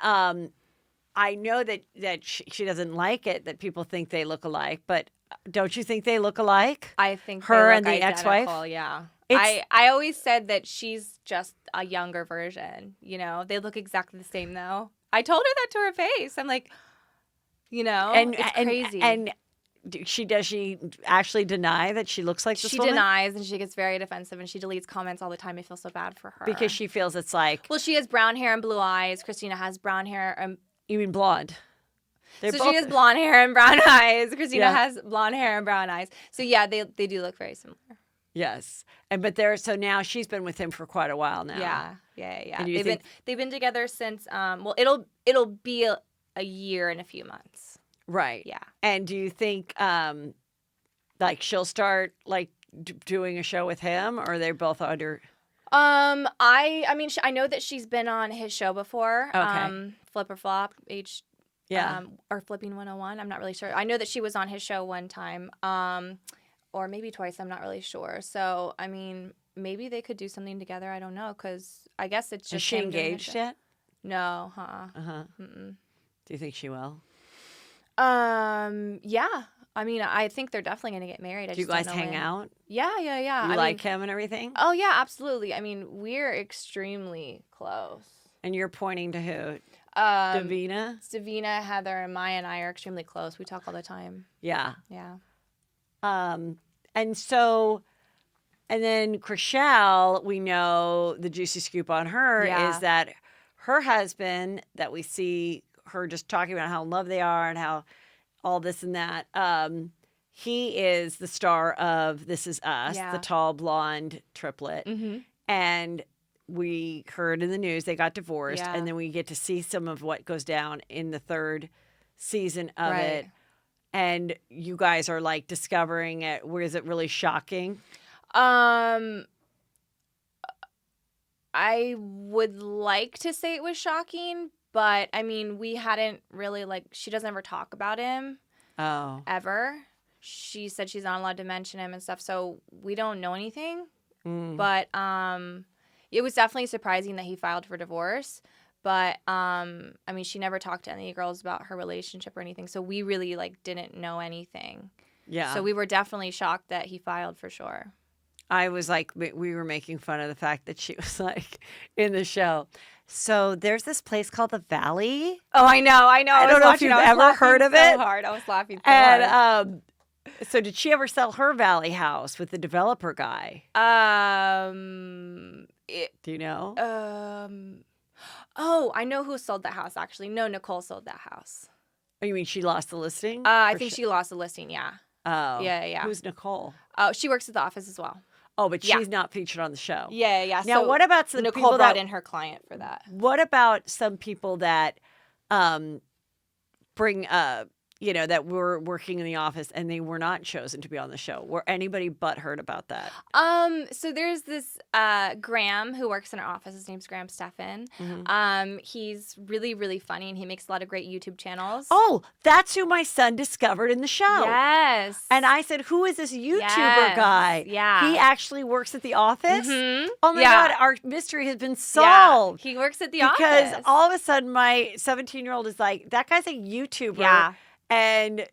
I know that she doesn't like it, that people think they look alike, but don't you think they look alike? I think Her they and look the ex-wife? identical, yeah. It's- I always said that she's just a younger version, you know. They look exactly the same though. I told her that to her face. I'm like, you know, it's crazy. And does she actually deny that she looks like this she woman? denies and she gets very defensive and she deletes comments all the time. I feel so bad for her. Because she feels it's like, well, she has brown hair and blue eyes. Christina has brown hair and you mean blonde? They're so both- she has blonde hair and brown eyes. Christina Yeah. has blonde hair and brown eyes. So yeah, they do look very similar. Yes. So now she's been with him for quite a while now. Yeah. And you think- They've been together since well it'll be a year and a few months. Right. Yeah. And do you think like she'll start like doing a show with him, or they're both under? I mean I know that she's been on his show before. Okay. Flip or Flop, Yeah. or Flipping 101. I'm not really sure. I know that she was on his show one time. Or maybe twice. I'm not really sure. So, I mean, maybe they could do something together. I don't know, because I guess it's just. Is she him doing his engaged show. yet? No, Do you think she will? Yeah. I mean, I think they're definitely going to get married. Do you guys hang out? Yeah. You I like mean, him and everything? oh yeah, absolutely. I mean, we're extremely close. And you're pointing to who? Davina, Davina? Heather, and Maya and I are extremely close. We talk all the time. Yeah. Yeah. And so, and then Chrishell, we know the juicy scoop on her Yeah. is that her husband, that we see her just talking about how in love they are and how all this and that, he is the star of This Is Us, Yeah. the tall blonde triplet. Mm-hmm. And we heard in the news they got divorced, Yeah. and then we get to see some of what goes down in the third season of Right. it. And you guys are like discovering it. Was it really shocking? I would like to say it was shocking, but I mean, we hadn't really she doesn't ever talk about him Oh, ever. She said she's not allowed to mention him and stuff, so we don't know anything. Mm. But it was definitely surprising that he filed for divorce. But I mean, she never talked to any girls about her relationship or anything, so we really didn't know anything. yeah. So we were definitely shocked that he filed for sure. I was like, we were making fun of the fact that she was like in the show. So there's this place called the Valley. Oh, I know. I don't know if you've ever heard of it. Hard. I was laughing so hard. And so did she ever sell her Valley house with the developer guy? Do you know? Oh, I know who sold that house, actually. No, Nicole sold that house. Oh, you mean she lost the listing? I Or think she lost the listing, yeah. Oh. Yeah. Who's Nicole? Oh, she works at the office as well. Oh, but Yeah. she's not featured on the show. Yeah. Now, So what about some Nicole people brought that in her client for that. What about some people that bring that were working in the office and they were not chosen to be on the show? Were anybody butthurt about that? So there's this Graham who works in our office. His name's Graham Steffen. Mm-hmm. He's really, really funny, and he makes a lot of great YouTube channels. Oh, that's who my son discovered in the show. Yes. And I said, who is this YouTuber Yes. guy? Yeah. He actually works at the office? Mhm. Oh my Yeah. God, our mystery has been Yeah, solved. he works at the Because office. all of a sudden my 17-year-old is like, that guy's a YouTuber. Yeah. And,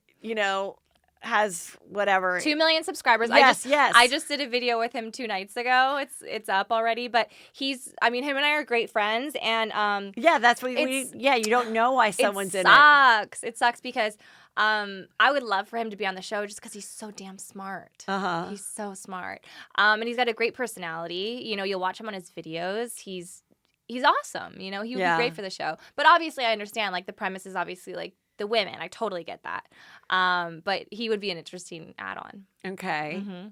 has whatever. 2 million subscribers. Yes. I just did a video with him 2 nights ago. It's up already, but him and I are great friends, and Yeah, that's what It's- you don't know why someone's in it. It sucks because I would love for him to be on the show just because he's so damn smart. Uh-huh. He's so smart. And he's got a great personality. You'll watch him on his videos. He's he's awesome. You know, he would be Yeah. great for the show. But obviously, I understand. Like the premise is obviously like the women. I totally get that. But he would be an interesting add-on. Okay. Mm-hmm.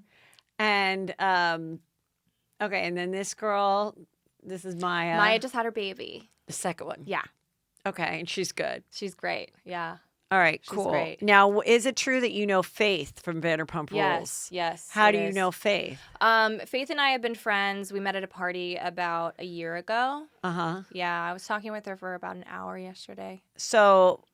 And okay, and then this girl, this is Maya. Maya just had her baby. The second one. Yeah, Okay, and she's good. she's great. Yeah. All right, She's cool. great. Now, is it true that you know Faith from Vanderpump Rules? Yes. How it do you is. know Faith? Faith and I have been friends. We met at a party about a year ago. Uh-huh. Yeah, I was talking with her for about an hour yesterday. So,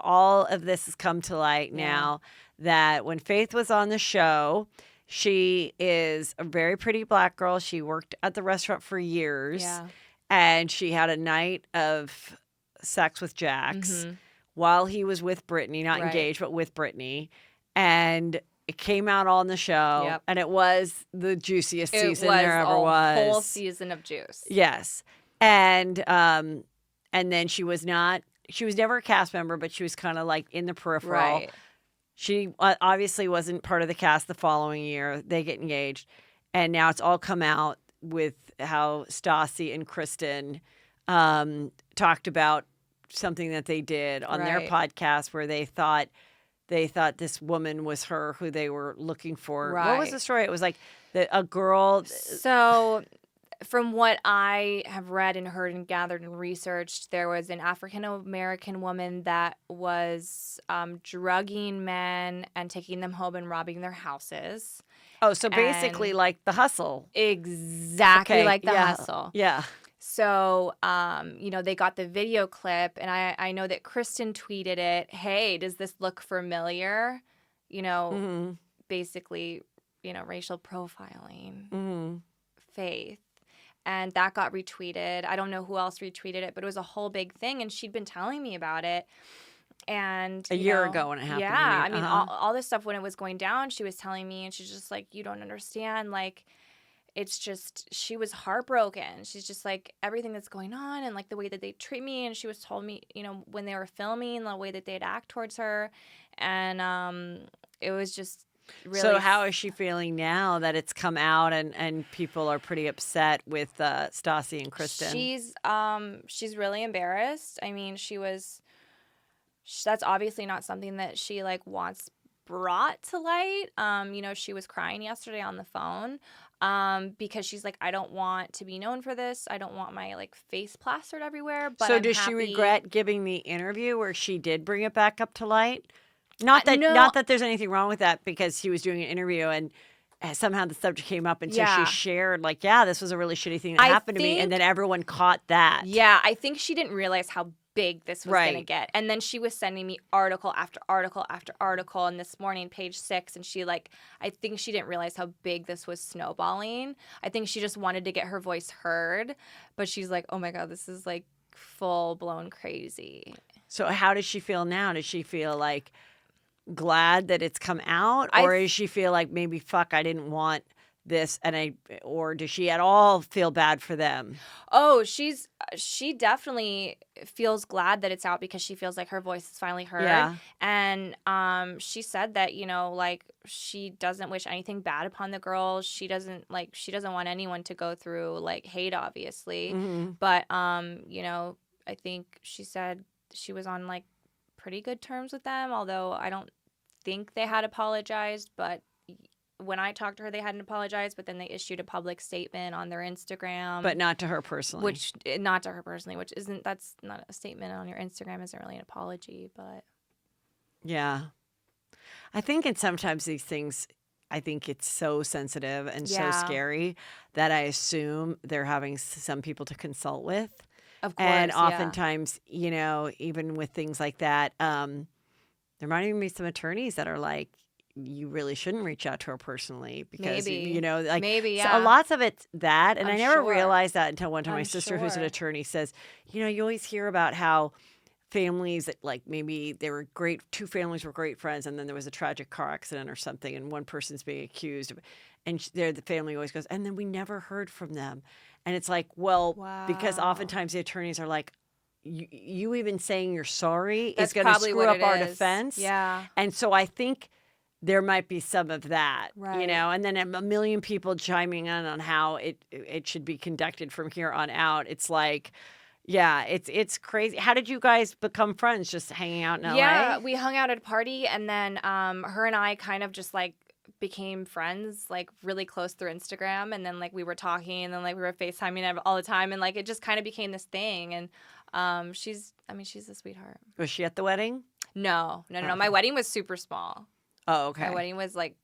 all of this has come to light Yeah. now that when Faith was on the show, she is a very pretty black girl. She worked at the restaurant for years. Yeah. And she had a night of sex with Jax Mhm. while he was with Brittany, not Right. engaged, but with Brittany. And it came out on the show. Yep. And it was the juiciest It season was there ever a was. whole season of juice. Yes. And then she was never a cast member, but she was kind of like in the peripheral. Right. She obviously wasn't part of the cast the following year. They get engaged. And now it's all come out with how Stassi and Kristen talked about something that they did on their Right. podcast where they thought this woman was her who they were looking for. What was Right. the story? It was like a girl. So, from what I have read and heard and gathered and researched, there was an African American woman that was drugging men and taking them home and robbing their houses. Oh, so basically And- like The Hustle. Exactly Okay, like the yeah, hustle. Yeah. So, they got the video clip, and I know that Kristen tweeted it. Hey, does this look familiar? Mm-hmm. Basically, racial profiling. Mm-hmm. Faith. And that got retweeted. I don't know who else retweeted it, but it was a whole big thing. And she'd been telling me about it. And A year ago when it happened, you Yeah. mean? I mean, Uh-huh. all this stuff when it was going down, she was telling me, and she's just like, you don't understand. Like, it's just, she was heartbroken. She's just like, everything that's going on and like the way that they treat me. And she was told me, when they were filming, the way that they'd act towards her. And it was just really. So how is she feeling now that it's come out and people are pretty upset with Stassi and Kristen? She's really embarrassed. I mean, that's obviously not something that she like wants brought to light. She was crying yesterday on the phone because she's like, I don't want to be known for this. I don't want my like face plastered everywhere. But So I'm does she happy- regret giving the interview where she did bring it back up to light? Not that no. not that there's anything wrong with that, because she was doing an interview and somehow the subject came up, and so Yeah. she shared like, yeah, this was a really shitty thing that I happened to me, and think- then everyone caught that. Yeah, I think she didn't realize how big this was going to Right. get. And then she was sending me article after article after article. And this morning, page 6, and I think she didn't realize how big this was snowballing. I think she just wanted to get her voice heard. But she's like, oh my God, this is like full blown crazy. So how does she feel now? Does she feel like glad that it's come out, or does she feel like maybe fuck, I didn't want this, or does she at all feel bad for them? Oh, she definitely feels glad that it's out because she feels like her voice is finally heard. Yeah. And she said that, like she doesn't wish anything bad upon the girls. She doesn't want anyone to go through like hate, obviously. Mm-hmm. But I think she said she was on like pretty good terms with them, although I don't think they had apologized, but when I talked to her, they hadn't apologized, but then they issued a public statement on their Instagram. But not to her personally. Not to her personally, that's not a statement on your Instagram, isn't really an apology, but. Yeah. I think sometimes these things, I think it's so sensitive and Yeah. so scary that I assume they're having some people to consult with. Of course, And yeah. oftentimes, even with things like that, there might even be some attorneys that are like, you really shouldn't reach out to her personally because, Maybe. like Maybe, so yeah. lots of it's that. And I'm I never sure. realized that until one time my I'm sister, who's an sure. attorney, says, you always hear about how families that like maybe they were great, two families were great friends, and then there was a tragic car accident or something, and one person's being accused of, and the family always goes, and then we never heard from them. And it's like, well, because Wow. oftentimes the attorneys are like, you even saying you're sorry That's is going to probably screw what up our it is. defense. Yeah. And so I think there might be some of that, you Right. know, and then a million people chiming in on how it should be conducted from here on out. It's like, yeah, it's crazy. How did you guys become friends? Just hanging out in Yeah, LA? we hung out at a party, and then her and I kind of just like became friends, like really close through Instagram, and then like we were talking, and then like we were FaceTiming all the time, and like it just kind of became this thing. And she's a sweetheart. Was she at the wedding? No. Okay. My wedding was super small. Oh, My okay. wedding was like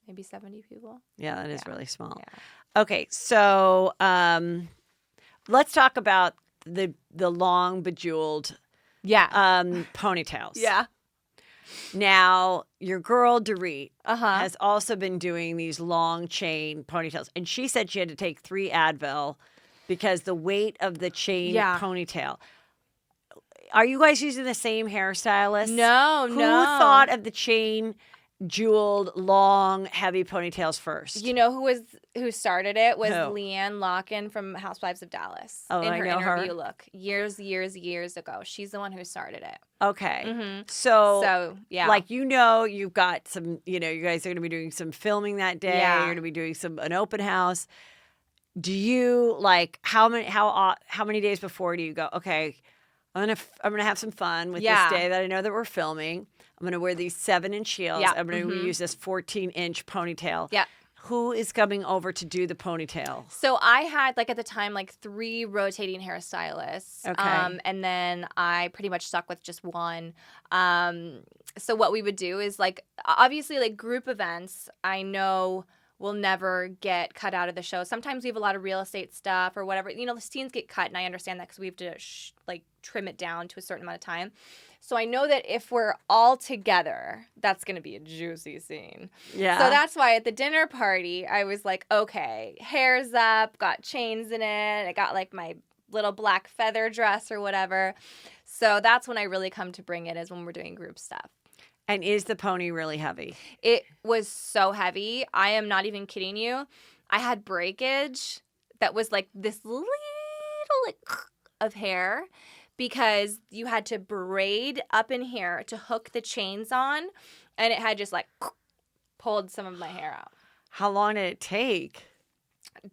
maybe 70 people. Yeah, that is Yeah. really small. Yeah. Okay, so let's talk about the long bejeweled Yeah. ponytails. Yeah. Now, your girl Dorit Uh-huh. has also been doing these long chain ponytails, and she said she had to take 3 Advil because the weight of the chain Yeah. ponytail. Are you guys using the same hairstylist? No. Who thought of the chain jeweled long heavy ponytails first? You know who started it was Who? Leanne Locken from Housewives of Dallas. Oh, in I her know her. interview look. Years ago. She's the one who started it. Okay. Mm-hmm. So, So yeah. like, you've got some, you guys are going to be doing some filming that day. Yeah. You're going to be doing an open house. Do you like how many days before do you go, okay, I'm gonna have some fun with Yeah. this day that I know that we're filming. I'm gonna wear these 7-inch heels. Yeah. I'm gonna Mhm. use this 14-inch ponytail. Yeah. Who is coming over to do the ponytail? So I had like at the time like 3 rotating hairstylists. Okay. And then I pretty much stuck with just one. So what we would do is like obviously like group events, I know will never get cut out of the show. Sometimes we have a lot of real estate stuff or whatever. You know, the scenes get cut, and I understand that because we have to like trim it down to a certain amount of time. So I know that if we're all together, that's going to be a juicy scene. Yeah. So that's why at the dinner party, I was like, okay, hair's up, got chains in it. I got like my little black feather dress or whatever. So that's when I really come to bring it, is when we're doing group stuff. And is the pony really heavy? It was so heavy. I am not even kidding you. I had breakage that was like this little like of hair because you had to braid up in here to hook the chains on, and it had just like pulled some of my hair out. How long did it take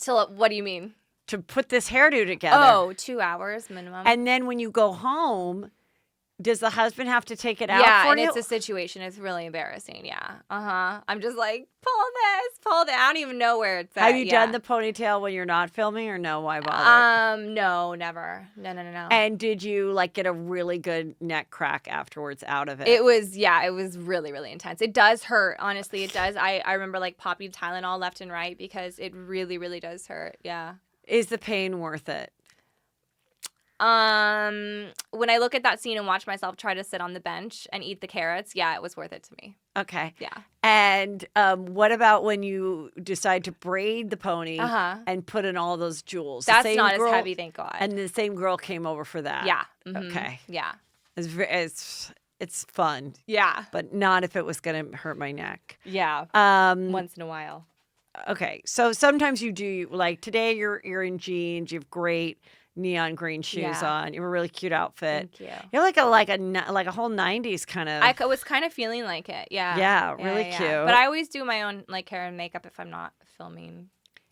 What do you mean? to put this hairdo together? Oh, 2 hours minimum. And then when you go home, does the husband have to take it out yeah, for and you? it's a situation. It's really embarrassing. Yeah. I'm just like, pull that. I don't even know where it's at. Have you done the ponytail when you're not filming, or no? Why bother? No, never. No. And did you like get a really good neck crack afterwards out of it? It was really, really intense. It does hurt. Honestly, it does. I remember like popping Tylenol left and right because it really, really does hurt. Yeah. Is the pain worth it? When I look at that scene and watch myself try to sit on the bench and eat the carrots, yeah, it was worth it to me. Okay. Yeah. And what about when you decide to braid the pony and put in all those jewels? The That's same not girl- as heavy, thank God. And the same girl came over for that. yeah. Mhm. Okay. Yeah. It's fun, Yeah. but not if it was going to hurt my neck. Yeah. Um, Once in a while. Okay, so sometimes you do, like today you're in jeans, you have great neon green shoes Yeah. on, you have a really cute outfit. Thank you. You're like a whole 90s kind of. I was kind of feeling like it. Yeah. Yeah, really cute. But I always do my own like hair and makeup if I'm not filming.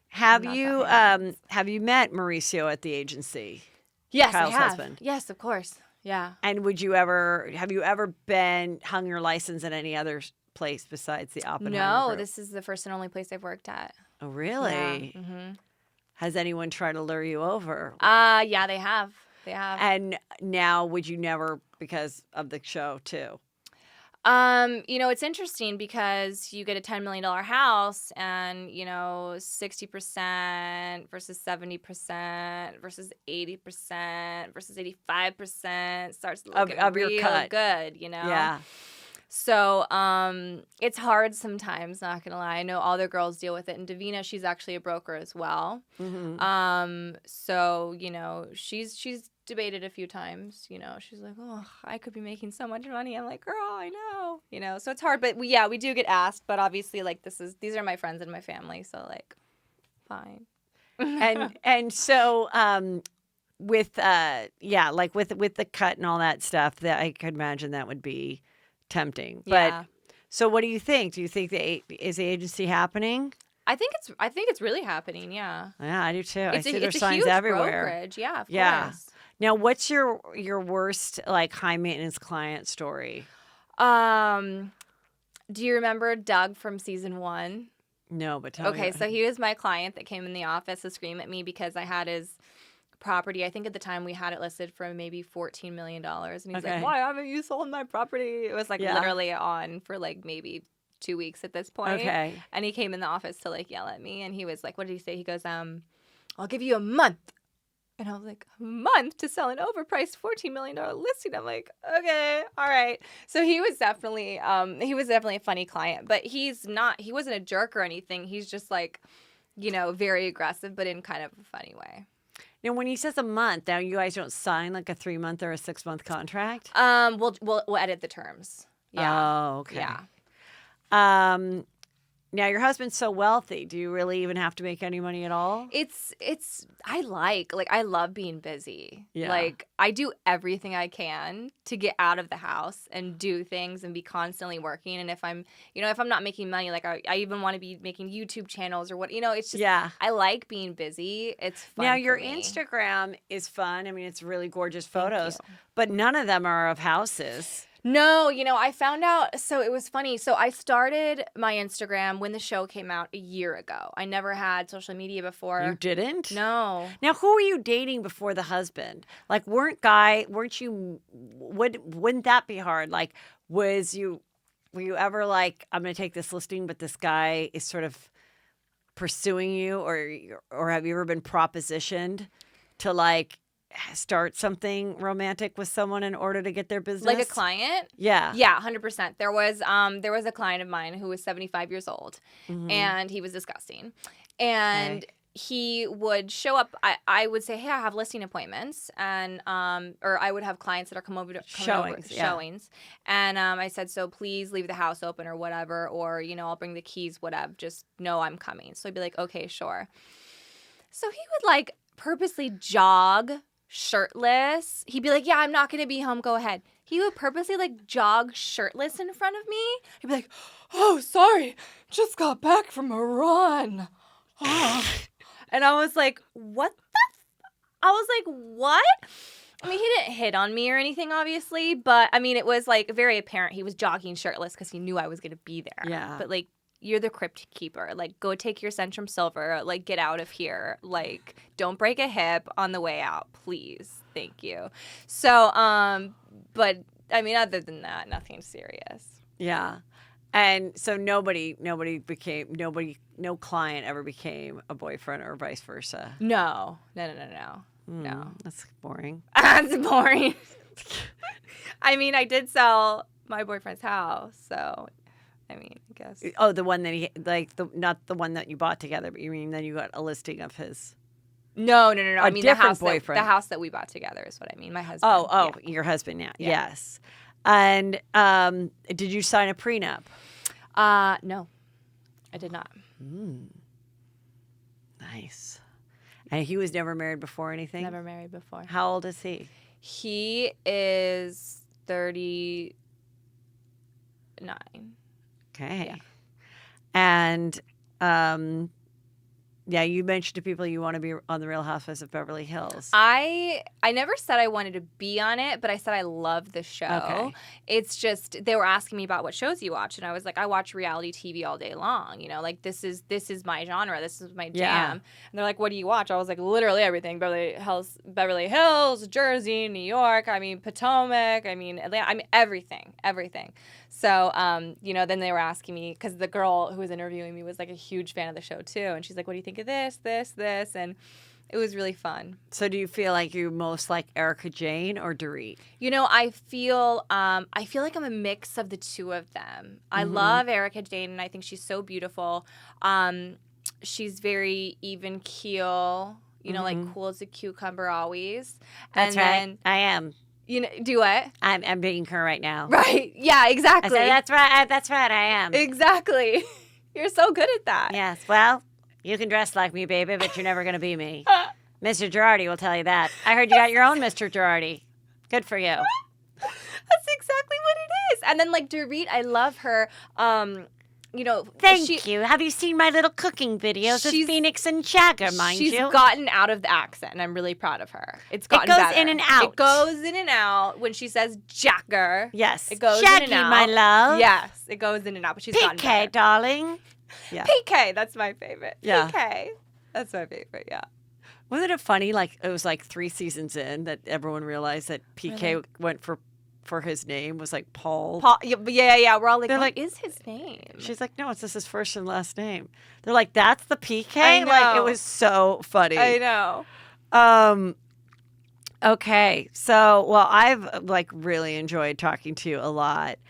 Have not you that many have you met Mauricio at the agency? Yes, Kyle's I have. husband. Yes, of course. Yeah. And have you ever hung your license at any other place besides the Oppenheimer No, group? this is the first and only place I've worked at. Oh, really? Yeah. Mm-hmm. Has anyone tried to lure you over? Yeah, they have. They have. And now would you never, because of the show too? It's interesting because you get a $10 million house and, 60% versus 70% versus 80% versus 85% starts looking Of your real cut. good, Yeah. So it's hard sometimes, not gonna lie. I know all the girls deal with it. And Davina, she's actually a broker as well. Mm-hmm. So, she's debated a few times, she's like, oh, I could be making so much money. I'm like, girl, I know. So it's hard, but we do get asked, but obviously like these are my friends and my family. So like, fine. and so with the cut and all that stuff, that I could imagine that would be tempting. Yeah. But so what do you think? Do you think is the agency happening? I think it's really happening. Yeah. Yeah, I do too. I see there's it's a signs huge everywhere. brokerage. Yeah, of Yeah. course. Now, what's your worst like high maintenance client story? Do you remember Doug from season 1? No, but tell me. Okay, so he was my client that came in the office to scream at me because I had his property. I think at the time we had it listed for maybe $14 million. And he's Okay. like, why haven't you sold my property? It was like Yeah. literally on for like maybe 2 weeks at this point. Okay. And he came in the office to like yell at me. And he was like, what did he say? He goes, I'll give you a month. And I was like, a month to sell an overpriced $14 million listing. I'm like, okay, all right. So he was definitely a funny client, but he wasn't a jerk or anything. He's just like, very aggressive, but in kind of a funny way. Now, when he says a month, now you guys don't sign like a 3-month or a 6-month contract? We'll edit the terms. Yeah. Oh, okay. Yeah. Now your husband's so wealthy. Do you really even have to make any money at all? I love being busy. Yeah. Like I do everything I can to get out of the house and do things and be constantly working. And if I'm not making money, like I even want to be making YouTube channels or what, it's just, Yeah. I like being busy. It's fun. Now for your me. Instagram is fun. I mean, it's really gorgeous Thank photos, you. but none of them are of houses. No, I found out, so it was funny. So I started my Instagram when the show came out a year ago. I never had social media before. You didn't? No. Now, who were you dating before the husband? Like, wouldn't that be hard? Like, were you ever like, I'm going to take this listing, but this guy is sort of pursuing you, or have you ever been propositioned to like start something romantic with someone in order to get their business? Like a client? Yeah. Yeah, 100%. There was a client of mine who was 75 years old, Mhm. and he was disgusting. And he would show up. I would say, hey, I have listing appointments, and or I would have clients that are coming over showings. And I said, so please leave the house open or whatever, or I'll bring the keys, whatever. Just know I'm coming. So he'd be like, okay, sure. So he would like purposely jog shirtless. He'd be like, yeah, I'm not going to be home. Go ahead. He would purposely like jog shirtless in front of me. He'd be like, oh, sorry. Just got back from a run. Oh. And I was like, what I was like, what? I mean, he didn't hit on me or anything, obviously. But, I mean, it was like very apparent he was jogging shirtless because he knew I was going to be there. Yeah. But like, you're the crypt keeper. Like, go take your Centrum Silver. Like, get out of here. Like, don't break a hip on the way out, please. Thank you. So, but I mean, other than that, nothing serious. Yeah. And so no client ever became a boyfriend or vice versa. No. That's boring. That's boring. I mean, I did sell my boyfriend's house, so. I mean, I guess. Oh, the one that he not the one that you bought together, but you mean then you got a listing of his. No. I mean, different the boyfriend. The house that we bought together is what I mean. My husband. Oh, yeah. Your husband now. Yeah. Yes. And did you sign a prenup? No, I did not. Nice. And he was never married before or anything? Never married before. How old is he? He is 39. Okay. Yeah. And you mentioned to people you want to be on the Real Housewives of Beverly Hills. I never said I wanted to be on it, but I said I love the show. Okay. It's just they were asking me about what shows you watch, and I was like, I watch reality TV all day long. Like this is my genre. This is my jam. Yeah. And they're like, what do you watch? I was like, literally everything. Beverly Hills, Jersey, New York. I mean, Potomac. I mean, Atlanta. I mean, everything. So, then they were asking me because the girl who was interviewing me was like a huge fan of the show too, and she's like, what do you think of this, and it was really fun. So do you feel like you're most like Erica Jane or Dorit? I feel like I'm a mix of the two of them. I love Erica Jane, and I think she's so beautiful. She's very even keel, like cool as a cucumber always. That's right. I am. Do what? I'm being her right now. Right. Yeah, exactly. I said, that's right. That's right. I am. Exactly. You're so good at that. Yes. Well, you can dress like me, baby, but you're never going to be me. Mr. Girardi will tell you that. I heard you got your own Mr. Girardi. Good for you. That's exactly what it is. And then like Dorit, I love her. You know, Thank you. Have you seen my little cooking videos with Phoenix and Jagger, mind you? She's gotten out of the accent, and I'm really proud of her. It goes better. In and out. It goes in and out when she says Jagger. Yes. It goes Jackie, in and out. my love. Yes, it goes in and out, but she's gotten better. PK, darling. Yeah. PK, that's my favorite. Yeah. PK, that's my favorite, yeah. Wasn't it funny? Like, it was like 3 seasons in that everyone realized that PK went for his name was like Paul. Yeah. We're all like, what is his name? She's like, no, it's just his first and last name. They're like, that's the PK? I know. Like, it was so funny. I know. Okay. So, well, I've like really enjoyed talking to you a lot.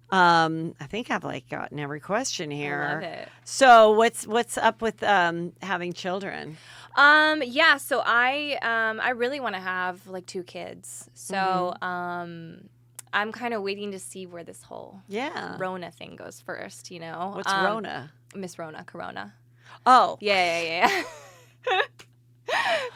I think I've like gotten every question here. I love it. So what's up with having children? Yeah, so I really want to have like 2 kids. So I'm kind of waiting to see where this whole Rona thing goes first, you know. What's Rona? Miss Rona, Corona. Oh. Yeah.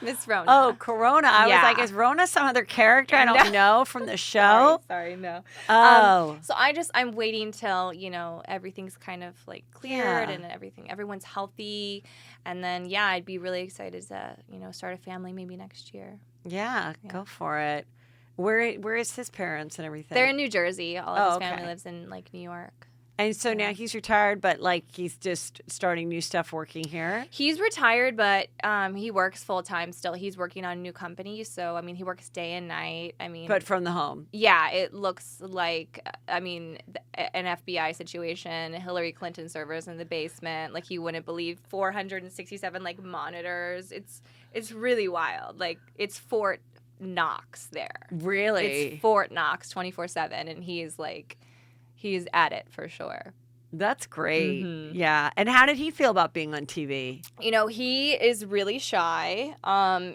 Miss Rona. Oh, Corona. I was like, is Rona some other character I don't know from the show? Sorry, no. Oh. So I'm waiting till, you know, everything's kind of like cleared and everyone's healthy. And then, I'd be really excited to, you know, start a family maybe next year. Yeah, go for it. Where is his parents and everything? They're in New Jersey. All of his family lives in like New York. And so now he's retired, but like he's just starting new stuff working here? He's retired, but he works full time still. He's working on a new company. So, I mean, he works day and night. I mean, but from the home. Yeah, it looks like, I mean, an FBI situation, Hillary Clinton servers in the basement. Like, you wouldn't believe 467 like monitors. It's really wild. Like, it's Fort Knox there. Really? It's Fort Knox 24/7, and he's at it for sure. That's great. Yeah. And how did he feel about being on TV? You know, he is really shy.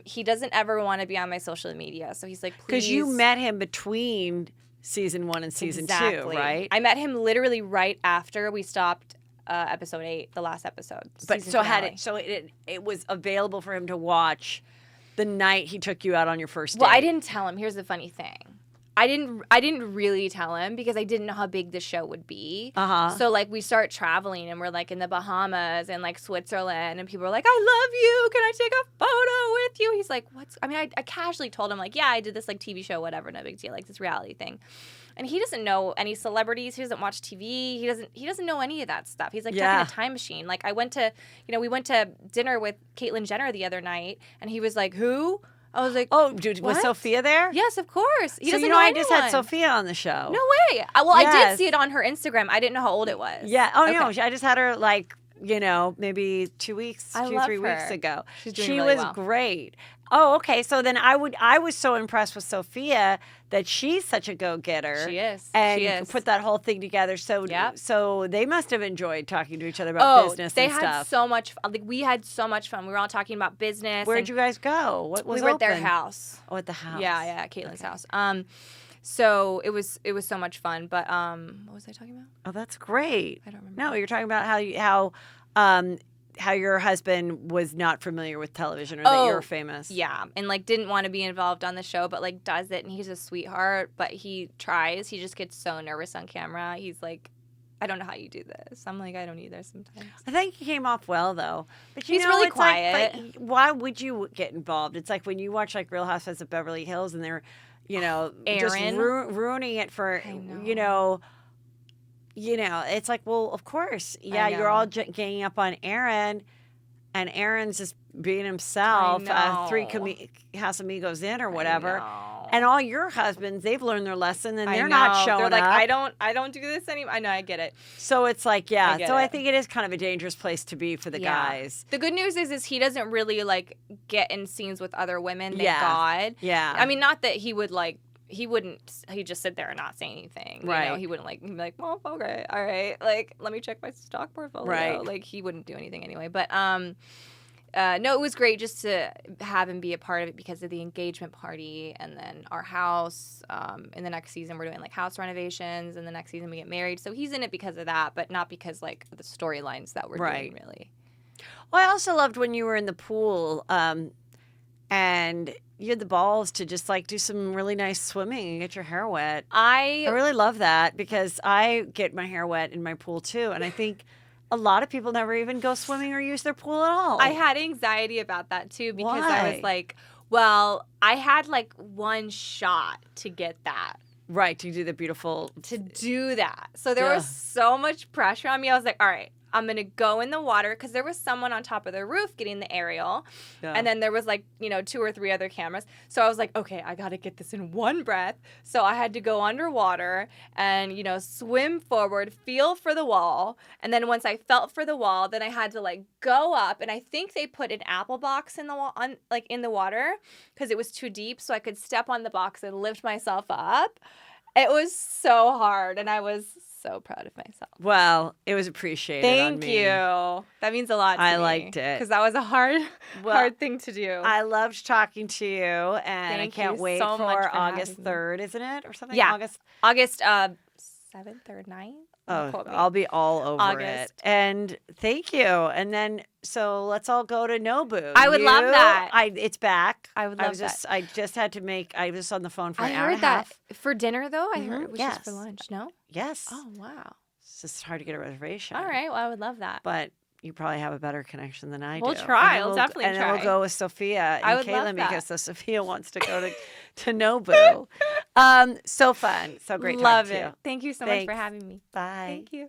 He doesn't ever want to be on my social media. So he's like, please. Because you met him between season 1 and season 2, right? I met him literally right after we stopped episode 8, the last episode. But so it was available for him to watch the night he took you out on your first date. Well, I didn't tell him. Here's the funny thing. I didn't really tell him because I didn't know how big the show would be. So like we start traveling and we're like in the Bahamas and like Switzerland and people are like, I love you. Can I take a photo with you? He's like, what's? I mean, I casually told him like, yeah, I did this like TV show, whatever, no big deal, like this reality thing. And he doesn't know any celebrities. He doesn't watch TV. He doesn't know any of that stuff. He's like stuck in a time machine. Like we went to dinner with Caitlyn Jenner the other night and he was like, who? I was like, oh, dude, was Sophia there? Yes, of course. He doesn't know I anyone. just had Sophia on the show. No way. I did see it on her Instagram. I didn't know how old it was. Yeah. Oh, no. I just had her like, you know, maybe 3 weeks ago. She's doing she really was well. great. Oh, okay. So then I was so impressed with Sophia that she's such a go-getter. She is. And put that whole thing together. So they must have enjoyed talking to each other about business and stuff. They had so much fun. Like, we had so much fun. We were all talking about business. Where'd you guys go? What was We were open? at their house. Oh, at the house. Yeah, Caitlin's house. So it was so much fun. But what was I talking about? Oh, that's great. I don't remember. No, you're talking about how your husband was not familiar with television or that you were famous. Yeah, and like didn't want to be involved on the show, but like does it, and he's a sweetheart, but he tries. He just gets so nervous on camera. He's like, I don't know how you do this. I'm like, I don't either sometimes. I think he came off well though. But he's really quiet. Like, why would you get involved? It's like when you watch like Real Housewives of Beverly Hills and they're, you know, just ruining it for, you know, it's like, well, of course, you're all ganging up on Aaron, and Aaron's just being himself. 3 Casamigos in or whatever, and all your husbands, they've learned their lesson, and they're not showing they're like, up. I don't do this anymore. I know, I get it. So it's like, I think it is kind of a dangerous place to be for the guys. The good news is he doesn't really like get in scenes with other women. Thank God. Yeah. I mean, not that he would like. He'd just sit there and not say anything. Right. You know, he wouldn't he'd be like, well, okay, all right. Like, let me check my stock portfolio. Right. Like, he wouldn't do anything anyway. But, no, it was great just to have him be a part of it because of the engagement party and then our house. In the next season, we're doing like house renovations, and the next season we get married. So he's in it because of that, but not because like the storylines that we're doing really. Well, I also loved when you were in the pool, and you had the balls to just like do some really nice swimming and get your hair wet. I I really love that because I get my hair wet in my pool too. And I think a lot of people never even go swimming or use their pool at all. I had anxiety about that too because I Why? was like, well, I had like one shot to get that. Right, to do the beautiful. To do that. So there Yeah. was so much pressure on me. I was like, all right, I'm going to go in the water because there was someone on top of the roof getting the aerial. Yeah. And then there was like, 2 or 3 other cameras. So I was like, okay, I got to get this in one breath. So I had to go underwater and, swim forward, feel for the wall. And then once I felt for the wall, then I had to like go up. And I think they put an apple box in the in the water because it was too deep. So I could step on the box and lift myself up. It was so hard. And I was so proud of myself. Well, it was appreciated. on Thank me. you. That means a lot to me. I liked it. Because that was a hard thing to do. I loved talking to you, and Thank I can't you wait so much for for August having me. 3rd, isn't it? Or something? Yeah. August. August 7th or 9th? Oh, I'll be all over it. August. And thank you. And then, so let's all go to Nobu. I would love that. It's back. I would love that. I just had to make. I was on the phone for I an hour and heard a half. that for dinner, though. I heard it was just for Yes. lunch. No? Yes. Oh, wow. It's just hard to get a reservation. All right. Well, I would love that. But you probably have a better connection than I We'll do. try. And We'll definitely and then we'll try. go with Sophia and I would love Caitlin that. because Sophia wants to go to Nobu. So fun. So great Love talking to it. you. Thank you so much for Thanks. having me. Bye. Thank you.